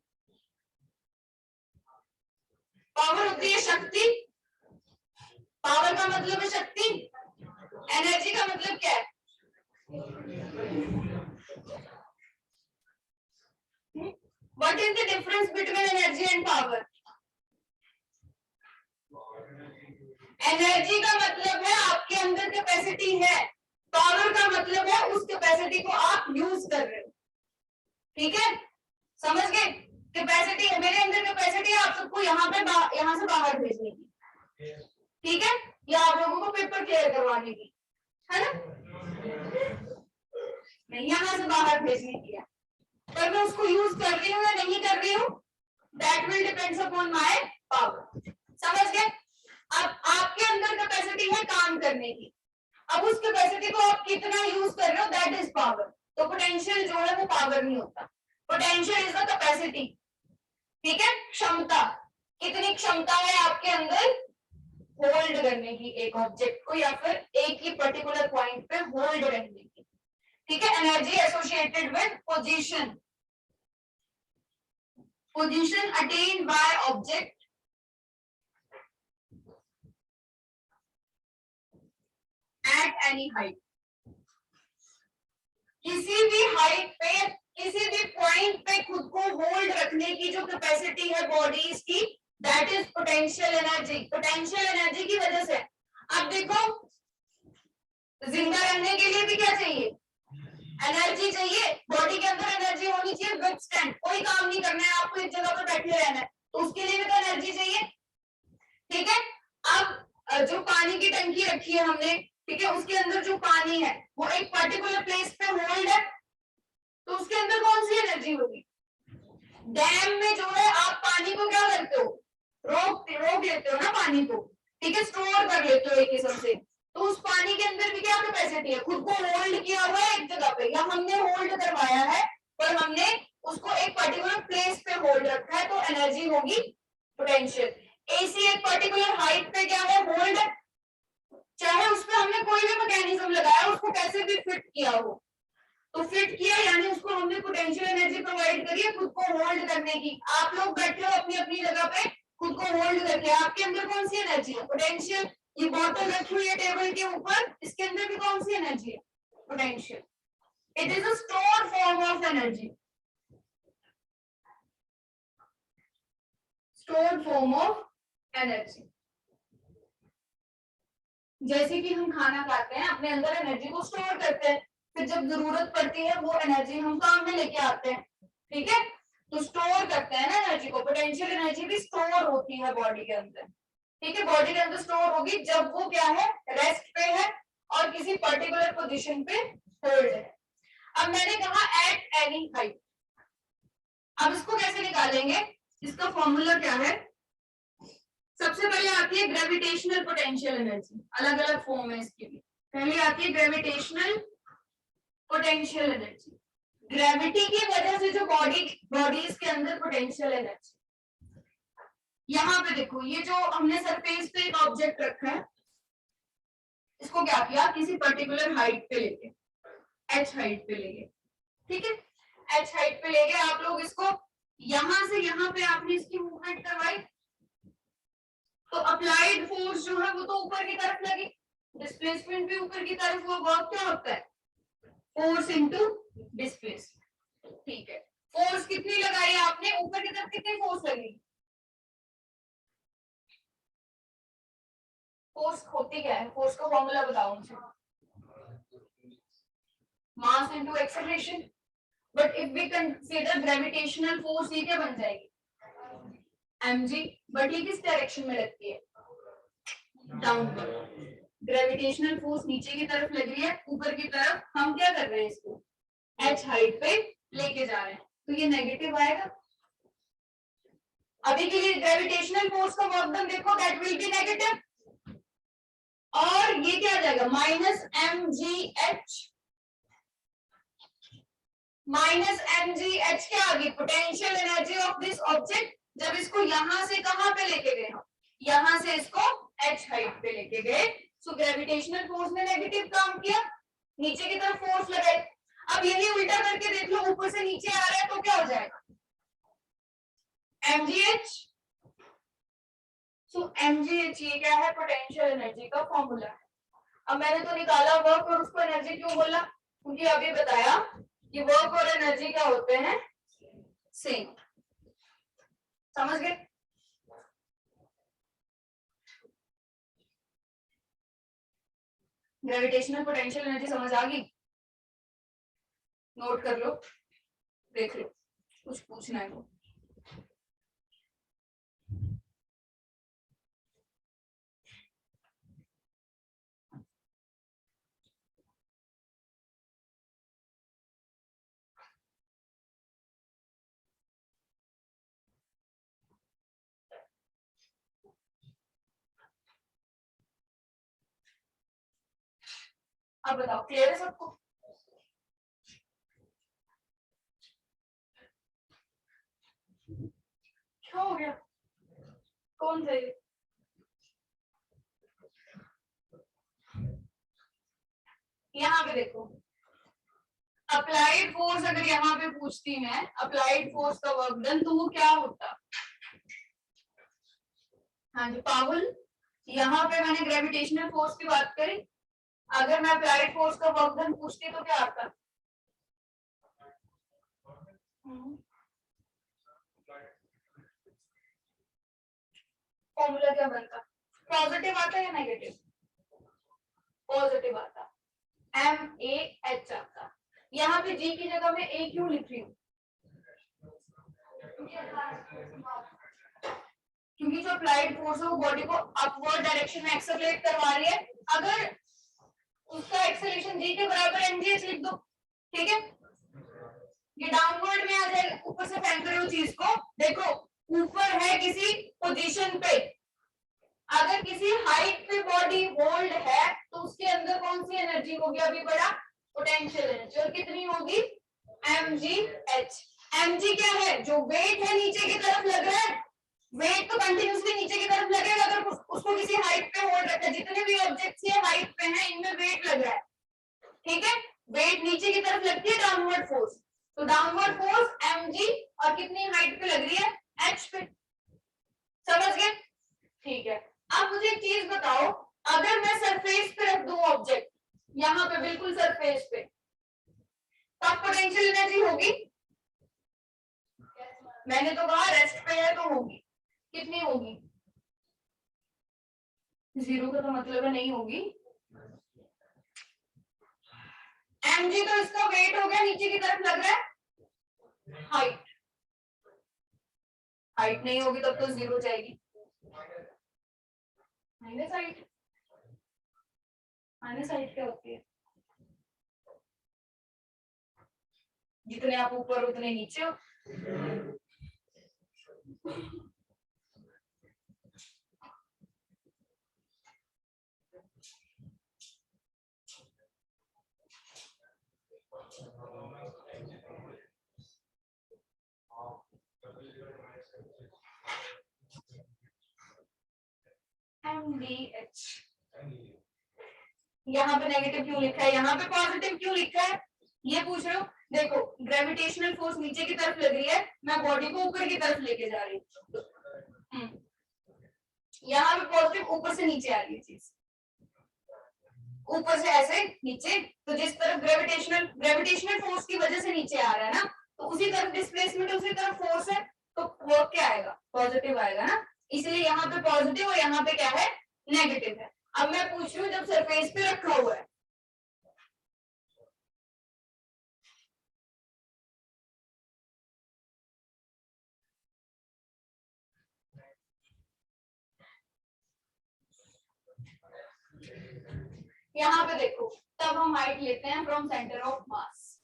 पावर होती है शक्ति. पावर का मतलब है शक्ति. एनर्जी का मतलब क्या है? What is the difference between energy and power? Energy का मतलब है आपके अंदर कैपेसिटी है. पावर का मतलब है उस कैपेसिटी को आप यूज कर रहे हो. ठीक है, समझ गए? कैपेसिटी है, मेरे अंदर कैपेसिटी है आप सबको यहाँ पे यहाँ से बाहर भेजने की. ठीक है, या आप लोगों को पेपर क्लियर करवाने की, है ना? नहीं, यहाँ से बाहर भेजने की है. पर मैं उसको यूज कर रही हूँ या नहीं कर रही हूँ, that will depends upon my power. समझ गए? अब आपके अंदर कैपेसिटी है काम करने की. अब उस कैपेसिटी को आप कितना यूज कर रहे हो, दैट इज पावर. तो पोटेंशियल जो है वो पावर नहीं होता. Potential is the capacity. ठीक है, क्षमता. कितनी क्षमता है आपके अंदर होल्ड करने की एक ऑब्जेक्ट को, या फिर एक ही पर्टिकुलर पॉइंट पे होल्ड रहने की। ठीक है, energy associated with position, position attend by object at any height, किसी भी हाइट पे, किसी भी पॉइंट पे खुद को होल्ड रखने की जो कैपेसिटी है बॉडीज की, that is potential energy. Potential energy की वजह से अब देखो, जिंदा रहने के लिए भी क्या चाहिए, एनर्जी चाहिए। बॉडी के अंदर एनर्जी होनी चाहिए विथस्टैंड, कोई काम नहीं करना है आपको, एक जगह पर बैठे रहना है, तो उसके लिए भी तो एनर्जी चाहिए। ठीक है, अब जो पानी की टंकी रखी है हमने, ठीक है, उसके अंदर जो पानी है वो एक पर्टिकुलर प्लेस पे होल्ड है, तो उसके अंदर कौन सी एनर्जी होगी। डैम में जो है आप पानी को क्या करते हो, रोक लेते हो ना पानी को, ठीक है, स्टोर कर लेते हो एक किस्म से, तो उस पानी के अंदर भी क्या कैपेसिटी है, खुद को होल्ड किया हुआ है एक जगह पे, या हमने होल्ड करवाया है पर हमने उसको एक पर्टिकुलर प्लेस पे होल्ड रखा है, तो एनर्जी होगी पोटेंशियल। एसी एक पर्टिकुलर हाइट पे क्या है, होल्ड है, चाहे उस पर हमने कोई भी मैकेनिज्म लगाया, उसको कैसे भी फिट किया हो, तो फिट किया यानी उसको हमने पोटेंशियल एनर्जी प्रोवाइड करी है खुद को होल्ड करने की। आप लोग बैठे हो अपनी अपनी जगह पे, खुद को होल्ड करके, आपके अंदर कौन सी एनर्जी है, पोटेंशियल। ये बॉटल रखी हुई है टेबल के ऊपर, इसके अंदर भी कौन सी एनर्जी है, potential. It is a store form of energy, store form of energy. जैसे कि हम खाना खाते हैं, अपने अंदर एनर्जी को स्टोर करते हैं, फिर जब जरूरत पड़ती है वो एनर्जी हम काम में लेके आते हैं। ठीक है, तो स्टोर करते हैं ना एनर्जी को, पोटेंशियल एनर्जी भी स्टोर होती है बॉडी के अंदर। ठीक है, बॉडी के अंदर स्टोर होगी जब वो क्या है, रेस्ट पे है और किसी पर्टिकुलर पोजीशन पे होल्ड है। अब मैंने कहा एट एनी हाइट, अब इसको कैसे निकालेंगे, इसका फॉर्मूला क्या है। सबसे पहले आती है ग्रेविटेशनल पोटेंशियल एनर्जी, अलग अलग फॉर्म है इसकी भी। पहले आती है ग्रेविटेशनल पोटेंशियल एनर्जी, ग्रेविटी की वजह से जो बॉडीज के अंदर पोटेंशियल एनर्जी। यहाँ पे देखो, ये जो हमने सरफेस पे एक ऑब्जेक्ट रखा है, इसको क्या किया, किसी पर्टिकुलर हाइट पे लेके, एच हाइट पे लेके, ठीक है, एच हाइट पे लेके आप लोग इसको यहां से यहाँ पे आपने इसकी मूवमेंट करवाई, तो अप्लाइड फोर्स जो है वो तो ऊपर की तरफ लगी, डिस्प्लेसमेंट भी ऊपर की तरफ, वो वर्क क्या होता है, फोर्स इनटू डिस्प्लेसमेंट। ठीक है, फोर्स कितनी लगाई आपने, ऊपर की तरफ कितनी फोर्स लगी, फोर्स होती क्या है, फोर्स का फॉर्मूला बताओ मुझे, mass into acceleration. But if we consider gravitational force, ये क्या बन जाएगी, mg, बट ये किस डायरेक्शन में लगती है, डाउनवर्ड। ग्रेविटेशनल फोर्स नीचे की तरफ लग रही है, ऊपर की तरफ हम क्या कर रहे हैं, इसको h हाइट पे लेके जा रहे हैं, तो ये नेगेटिव आएगा। अभी के लिए ग्रेविटेशनल फोर्स का वर्क डन देखो, दैट विल बी नेगेटिव, और ये क्या आ जाएगा, माइनस mgh, माइनस mgh क्या आ गई, potential energy of this object, जब इसको यहां से कहां पे लेके गए हम, यहां से इसको h हाइट पे लेके गए, सो ग्रेविटेशनल फोर्स ने नेगेटिव काम किया, नीचे की तरफ फोर्स लगाई। अब यही उल्टा करके देख लो, ऊपर से नीचे आ रहा है तो क्या हो जाएगा, mgh। सो mgh ये क्या है, पोटेंशियल एनर्जी का फॉर्मूला है। अब मैंने तो निकाला वर्क और उसको एनर्जी क्यों बोला, क्योंकि अभी बताया कि वर्क और एनर्जी क्या होते हैं, सेम। समझ गए, ग्रेविटेशनल पोटेंशियल एनर्जी समझ आ गई, नोट कर लो, देख लो, कुछ पूछना है तो। अब बताओ, क्लियर है सबको, क्या हो गया, कौन सा ये? यहाँ पे देखो, अप्लाइड फोर्स अगर यहाँ पे पूछती मैं अप्लाइड फोर्स का वर्क डन, तो वो क्या होता? हाँ जी पावल, यहाँ पे मैंने ग्रेविटेशनल फोर्स की बात करी, अगर मैं अप्लाइड फोर्स का वर्क डन पूछती तो क्या आता? फॉर्मूला क्या बनता? पॉजिटिव आता या नेगेटिव? पॉजिटिव आता, MAH आता। यहाँ पे G की जगह मैं A क्यों लिख रही हूँ? क्योंकि जो अप्लाइड फोर्स है वो बॉडी को अपवर्ड डायरेक्शन में एक्सेलरेट करवा रही है। अगर उसका एक्सेलरेशन G के बराबर mgh लिख दो, ठीक है, ये डाउनवर्ड में आ जाएगा, ऊपर से फेंक रहे हो चीज को। देखो ऊपर है किसी पोजीशन पे, अगर किसी हाइट पे बॉडी होल्ड है तो उसके अंदर कौन सी एनर्जी होगी? अभी बड़ा पोटेंशियल एनर्जी, और कितनी होगी? mgh। mg क्या है? जो वेट है नीचे की तरफ लग रहा है, वेट तो कंटिन्यूसली नीचे की तरफ लगेगा अगर उसको किसी हाइट पे होल्ड रखा है। जितने भी ऑब्जेक्ट्स ये हाइट पे हैं इनमें वेट लग रहा है, ठीक है, वेट नीचे की तरफ लगती है डाउनवर्ड फोर्स, तो डाउनवर्ड फोर्स mg और कितनी हाइट पे लग रही है? h पे। समझ गए? ठीक है, अब मुझे एक चीज बताओ, अगर मैं सरफेस पे रख दूं ऑब्जेक्ट, यहाँ पे बिल्कुल सरफेस पे, तब पोटेंशियल एनर्जी होगी? मैंने तो कहा रेस्ट पे है तो होगी। कितनी होगी? जीरो का तो मतलब है नहीं होगी। mg तो इसका वेट हो गया, नीचे की तरफ लग रहा है हाइट, हाइट नहीं होगी तब तो जीरो जाएगी। माइनस हाइट, माइनस हाइट क्या होती है? जितने आप ऊपर उतने नीचे हो। MDH, यहाँ पे नेगेटिव क्यों लिखा है, यहाँ पे पॉजिटिव क्यों लिखा है, ये पूछ रहे हो? देखो ग्रेविटेशनल फोर्स नीचे की तरफ लग रही है, मैं बॉडी को ऊपर की तरफ लेके जा रही हूँ, यहाँ पे पॉजिटिव, ऊपर से नीचे आ रही है चीज, ऊपर से ऐसे नीचे, तो जिस तरफ ग्रेविटेशनल फोर्स की वजह से नीचे आ रहा है ना, तो उसी तरफ डिस्प्लेसमेंट, उसी तरफ फोर्स है, तो वो क्या आएगा? पॉजिटिव आएगा ना, इसलिए यहाँ पे पॉजिटिव और यहाँ पे क्या है? नेगेटिव है। अब मैं पूछ रही हूँ जब सरफेस पे रखा हुआ है, यहाँ पे देखो, तब हम हाइट लेते हैं from centre of mass,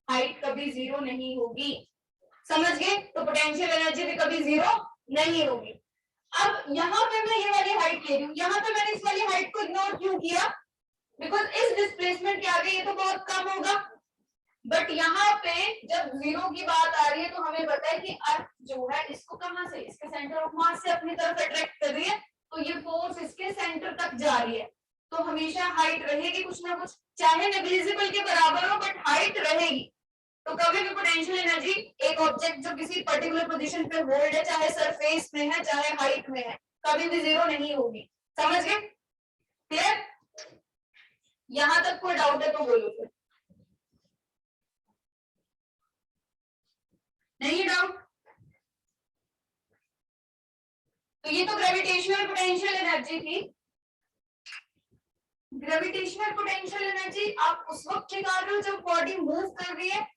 height कभी जीरो नहीं होगी। समझ गए? तो पोटेंशियल एनर्जी भी कभी जीरो नहीं होगी। अब यहाँ पे मैं ये वाली हाइट ले रही हूँ, यहाँ पे मैंने इस वाली हाइट को इग्नोर क्यों किया? बिकॉज इस डिस्प्लेसमेंट के आगे ये तो बहुत कम होगा, बट यहाँ पे जब जीरो की बात आ रही है तो हमें पता है कि अर्थ जो है इसको कहाँ से, इसके सेंटर ऑफ मास से अपनी तरफ अट्रैक्ट कर रही है, तो ये फोर्स इसके सेंटर तक जा रही है, तो हमेशा हाइट रहेगी कुछ ना कुछ, चाहे नेग्लिजिबल के बराबर हो बट हाइट रहेगी। तो कभी भी पोटेंशियल एनर्जी एक ऑब्जेक्ट जो किसी पर्टिकुलर पोजीशन पे होल्ड है, चाहे सरफेस में है चाहे हाइट में है, कभी भी जीरो नहीं होगी। समझ गए? क्लियर? यहां तक कोई डाउट है तो बोलो फिर। नहीं डाउट? तो ये तो ग्रेविटेशनल पोटेंशियल एनर्जी थी। ग्रेविटेशनल पोटेंशियल एनर्जी आप उस वक्त निकाल रहे हो जब बॉडी मूव कर रही है,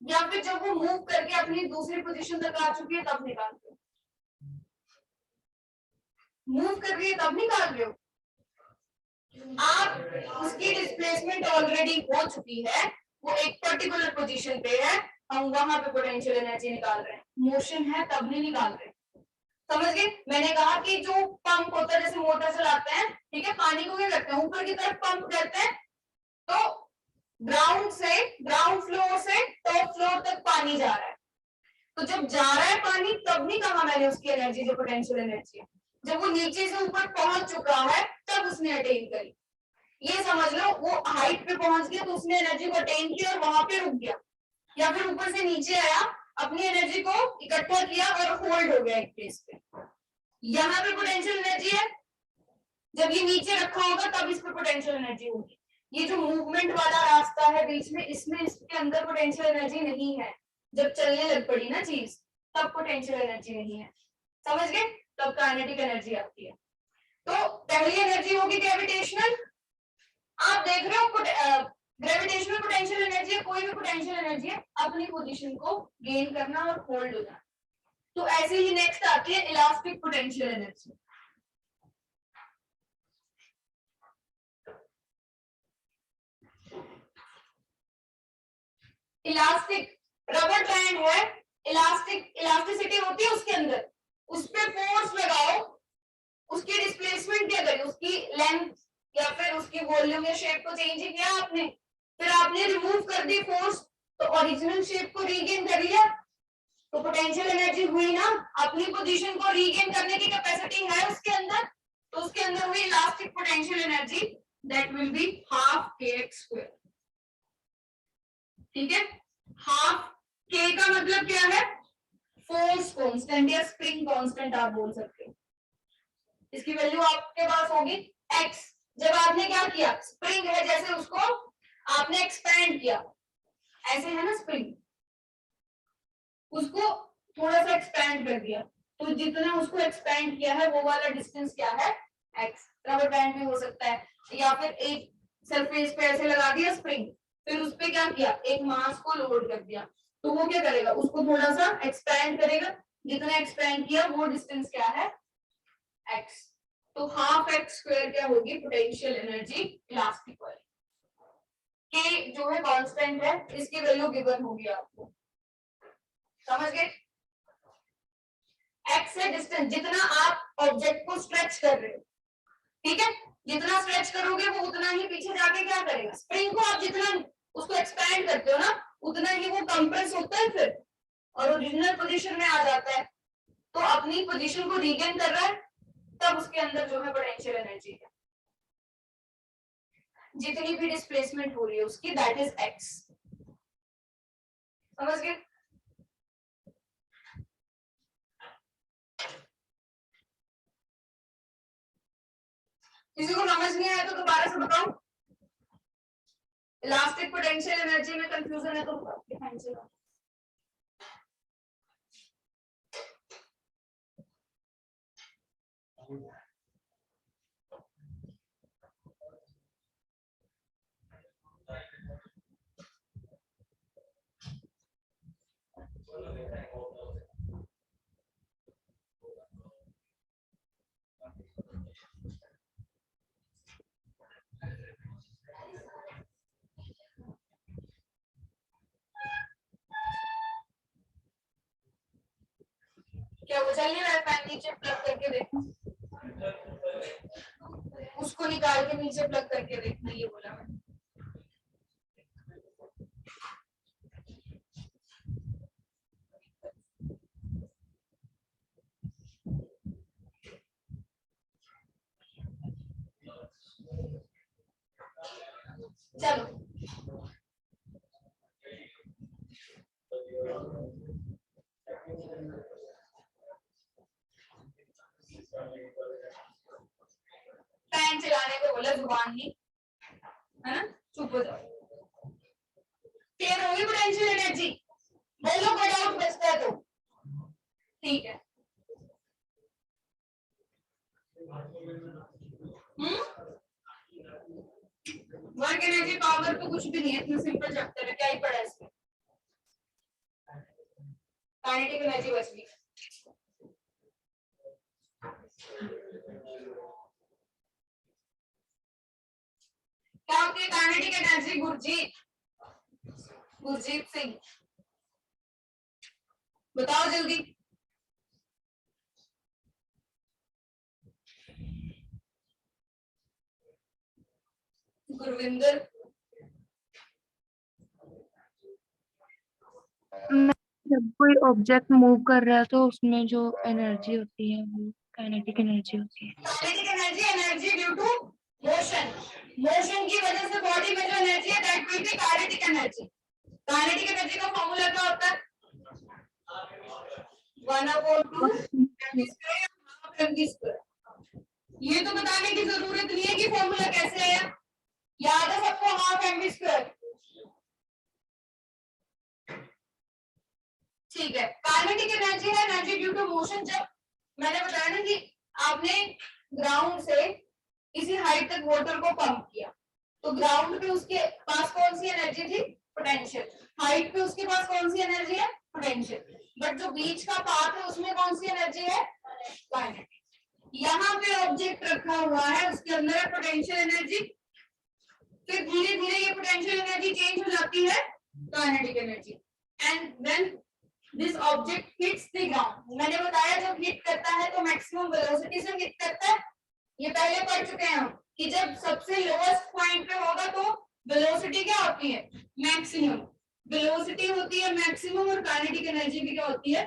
या फिर जब वो मूव करके अपनी दूसरी पोजीशन तक आ चुकी है तब निकाल रहे हो? मूव कर रही है तब निकाल रहे हो आप, उसकी डिस्प्लेसमेंट ऑलरेडी हो चुकी है, वो एक पर्टिकुलर पोजीशन पे है, हम वहां पे पोटेंशियल एनर्जी निकाल रहे हैं, मोशन है तब नहीं निकाल रहे। समझ गए? मैंने कहा कि जो पंप होता है, जैसे मोटर चलाते हैं, ठीक है, पानी को क्या करते हैं? ऊपर की तरफ पंप करते हैं, तो ग्राउंड फ्लोर से टॉप फ्लोर तक पानी जा रहा है, तो जब जा रहा है पानी तब नहीं कहा मैंने उसकी एनर्जी जो पोटेंशियल एनर्जी है, जब वो नीचे से ऊपर पहुंच चुका है तब उसने अटेन करी। ये समझ लो वो हाइट पे पहुंच गया तो उसने एनर्जी को अटेन किया और वहां पे रुक गया, या फिर ऊपर से नीचे आया अपनी एनर्जी को इकट्ठा किया और होल्ड हो गया एक प्लेस पे। यहाँ पे पोटेंशियल एनर्जी है, जब ये नीचे रखा होगा तब इस पे पोटेंशियल एनर्जी होगी। ये जो मूवमेंट वाला रास्ता है बीच में, इसमें इसके अंदर पोटेंशियल एनर्जी नहीं है। जब चलने लग पड़ी ना चीज तब पोटेंशियल एनर्जी नहीं है, समझ गए? तब काइनेटिक एनर्जी आती है। तो पहली एनर्जी होगी ग्रेविटेशनल। आप देख रहे हो ग्रेविटेशनल पोटेंशियल एनर्जी है, कोई भी पोटेंशियल एनर्जी है, अपनी पोजीशन को गेन करना और होल्ड हो जाना। तो ऐसे ही नेक्स्ट आती है elastic potential energy. Elastic rubber band है, इलास्टिसिटी होती है उसके अंदर, उस पे फोर्स लगाओ, उसकी डिस्प्लेसमेंट क्या करी, उसकी लेंथ या फिर उसकी वॉल्यूम या शेप को चेंज किया आपने, फिर आपने रिमूव कर दी फोर्स तो ओरिजिनल शेप को रीगेन कर लिया, तो पोटेंशियल एनर्जी हुई ना। अपनी पोजीशन को रीगेन करने की कैपेसिटी है उसके अंदर, तो उसके अंदर हुई elastic potential energy, that will be half kx²। ठीक है, हाफ k का मतलब क्या है, फोर्स कांस्टेंट या स्प्रिंग कांस्टेंट आप बोल सकते हो। इसकी वैल्यू आपके पास होगी x। जब आपने क्या किया, स्प्रिंग है जैसे उसको आपने एक्सपेंड किया, ऐसे है ना स्प्रिंग, उसको थोड़ा सा एक्सपेंड कर दिया, तो जितना उसको एक्सपेंड किया है वो वाला डिस्टेंस क्या है, x। रबर बैंड भी हो सकता है, या फिर एक सरफेस पे ऐसे लगा दिया स्प्रिंग, फिर उस पे क्या किया, एक मास को लोड कर दिया, तो वो क्या करेगा, उसको थोड़ा सा एक्सपेंड करेगा, जितना एक्सपेंड किया वो डिस्टेंस क्या है, x। तो हाफ x² क्या होगी, पोटेंशियल एनर्जी इलास्टिक वाली। k जो है कांस्टेंट है, इसकी वैल्यू गिवन होगी आपको, समझ गए? x है डिस्टेंस, जितना आप ऑब्जेक्ट को स्ट्रेच कर रहे हो, ठीक है, जितना स्ट्रेच करोगे वो उतना ही पीछे जाके क्या करेगा, स्प्रिंग को आप जितना उसको एक्सपैंड करते हो ना उतना ही वो कंप्रेस होता है फिर और ओरिजिनल पोजीशन में आ जाता है, तो अपनी पोजीशन को रीगेन कर रहा है, तब उसके अंदर जो है पोटेंशियल एनर्जी है, जितनी भी डिस्प्लेसमेंट हो रही है उसकी, दैट इज x। समझ गए? किसी को समझ नहीं आया तो दोबारा से बताओ। इलास्टिक पोटेंशियल एनर्जी में कंफ्यूजन है तो दिखाएं चलो। क्या वो चल नहीं रहा है, फैन नीचे प्लग करके देखो, उसको निकाल के नीचे प्लग करके देखना, ये बोला मैंने। चलो फैन चलाने को बोला, जुबान नहीं है ना, चुप हो जाओ। क्लियर होगी पोटेंशियल एनर्जी? बोलो कोई डाउट बचता है तो ठीक है। वर्क एनर्जी पावर तो कुछ भी नहीं है, इतना सिंपल चैप्टर है, क्या ही पढ़ा है इसमें, काइनेटिक एनर्जी बच गई। क्या होती है काइनेटिक एनर्जी? गुरजीत सिंह बताओ जल्दी। गुरविंदर जब कोई ऑब्जेक्ट मूव कर रहा है तो उसमें जो एनर्जी होती है वो काइनेटिक एनर्जी होती है। Kinetic energy, energy due to motion, motion की वजह से बॉडी में जो एनर्जी है that will be kinetic energy. Kinetic energy का फॉर्मूला क्या होता है? 1/2 mv²। ये तो बताने की जरूरत नहीं है कि फॉर्मूला कैसे है, याद है सबको हाफ mv²। ठीक है, काइनेटिक एनर्जी है एनर्जी ड्यू टू मोशन। जब मैंने बताया ना कि आपने ग्राउंड से किसी हाइट तक वाटर को पंप किया, तो ग्राउंड पे उसके पास कौन सी एनर्जी थी? पोटेंशियल। हाइट पे उसके पास कौन सी एनर्जी है? पोटेंशियल। बट जो बीच का पाथ है उसमें कौन सी एनर्जी है? काइनेटिक। यहाँ पे ऑब्जेक्ट रखा हुआ है, उसके अंदर है पोटेंशियल एनर्जी, फिर धीरे धीरे ये पोटेंशियल एनर्जी चेंज हो जाती है kinetic energy. And when this object hits the ground, मैंने बताया जब हिट करता है तो मैक्सिमम वेलोसिटी से हिट करता है। ये पहले पढ़ चुके हैं हम कि जब सबसे लोएस्ट पॉइंट पे होगा तो वेलोसिटी क्या होती है? मैक्सिमम। वेलोसिटी होती है मैक्सिमम और काइनेटिक एनर्जी भी क्या होती है?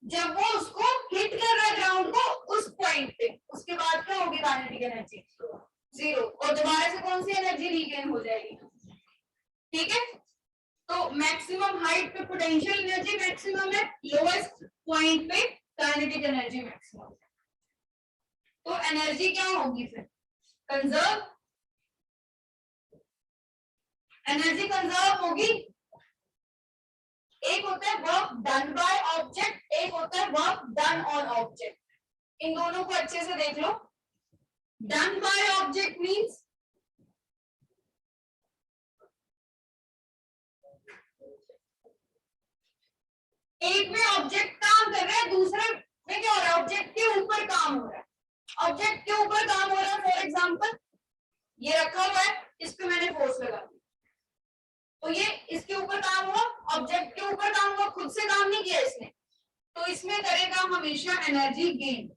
जब वो उसको हिट कर रहा है ग्राउंड को उस पॉइंट पे, उसके बाद क्या होगी काइनेटिक एनर्जी? 0। और दोबारा से कौन सी एनर्जी रीगेन हो जाएगी? ठीक है, तो मैक्सिमम हाइट पे पोटेंशियल एनर्जी मैक्सिमम है, लोएस्ट पॉइंट पे काइनेटिक एनर्जी मैक्सिमम। तो एनर्जी क्या होगी फिर? कंजर्व, एनर्जी कंजर्व होगी। एक होता है वर्क डन बाय ऑब्जेक्ट, एक होता है वर्क डन ऑन ऑब्जेक्ट। इन दोनों को अच्छे से देख लो। डन बाय ऑब्जेक्ट मींस एक में ऑब्जेक्ट काम कर रहा है, दूसरे में क्या हो रहा है? ऑब्जेक्ट के ऊपर काम हो रहा है। ऑब्जेक्ट के ऊपर काम हो रहा है, फॉर एग्जांपल ये रखा हुआ है, इस पे मैंने फोर्स लगा दी, तो ये इसके ऊपर काम हुआ, ऑब्जेक्ट के ऊपर काम हुआ, खुद से काम नहीं किया इसने, तो इसमें करेगा हमेशा एनर्जी गेन।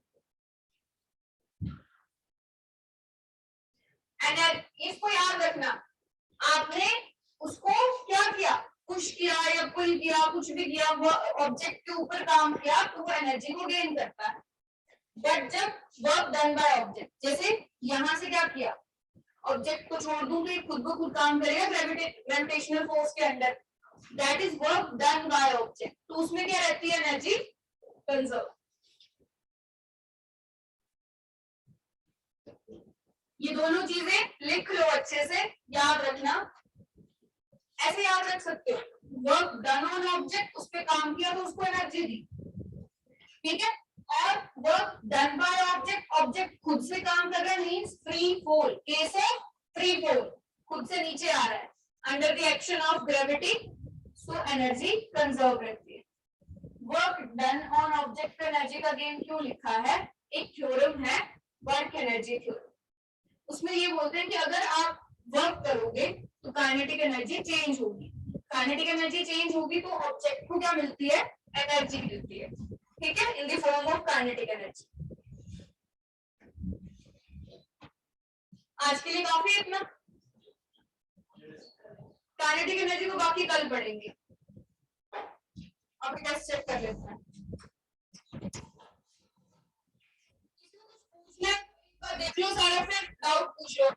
इसको याद रखना, आपने उसको क्या किया? पुश किया या पुल किया, कुछ भी किया, वो ऑब्जेक्ट के ऊपर काम किया तो वो एनर्जी को गेन करता है। बट जब वर्क डन बाय ऑब्जेक्ट, जैसे यहां से क्या किया, ऑब्जेक्ट को छोड़ दूं तो ये खुद ब खुद काम करेगा ग्रेविटेशनल फोर्स के under, that is work done by object. तो उसमें क्या रहती है? Energy conserve. ये दोनों चीजें लिख लो अच्छे से, याद रखना। ऐसे याद रख सकते हो, वर्क डन ऑन ऑब्जेक्ट, उस पे काम किया तो उसको एनर्जी दी, ठीक है। और work done by object, object खुद से काम कर रहा है मींस फ्री फॉल, कैसे? फ्री फॉल, खुद से नीचे आ रहा है under the action of gravity, so energy conserve रहती है। वर्क डन ऑन ऑब्जेक्ट पे एनर्जी का गेन क्यों लिखा है? एक थ्योरम है वर्क एनर्जी थ्योरम, उसमें ये बोलते हैं कि अगर आप वर्क करोगे तो काइनेटिक एनर्जी चेंज होगी, काइनेटिक एनर्जी चेंज होगी तो ऑब्जेक्ट को क्या मिलती है? एनर्जी मिलती है, ठीक है, in the form of kinetic energy. आज के लिए काफी है इतना। काइनेटिक एनर्जी को बाकी कल पढ़ेंगे। अब टेस्ट चेक कर लेते हैं। देख लो सारा, फिर डाउट पूछ लो।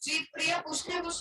जी प्रिया पूछ ले कुछ।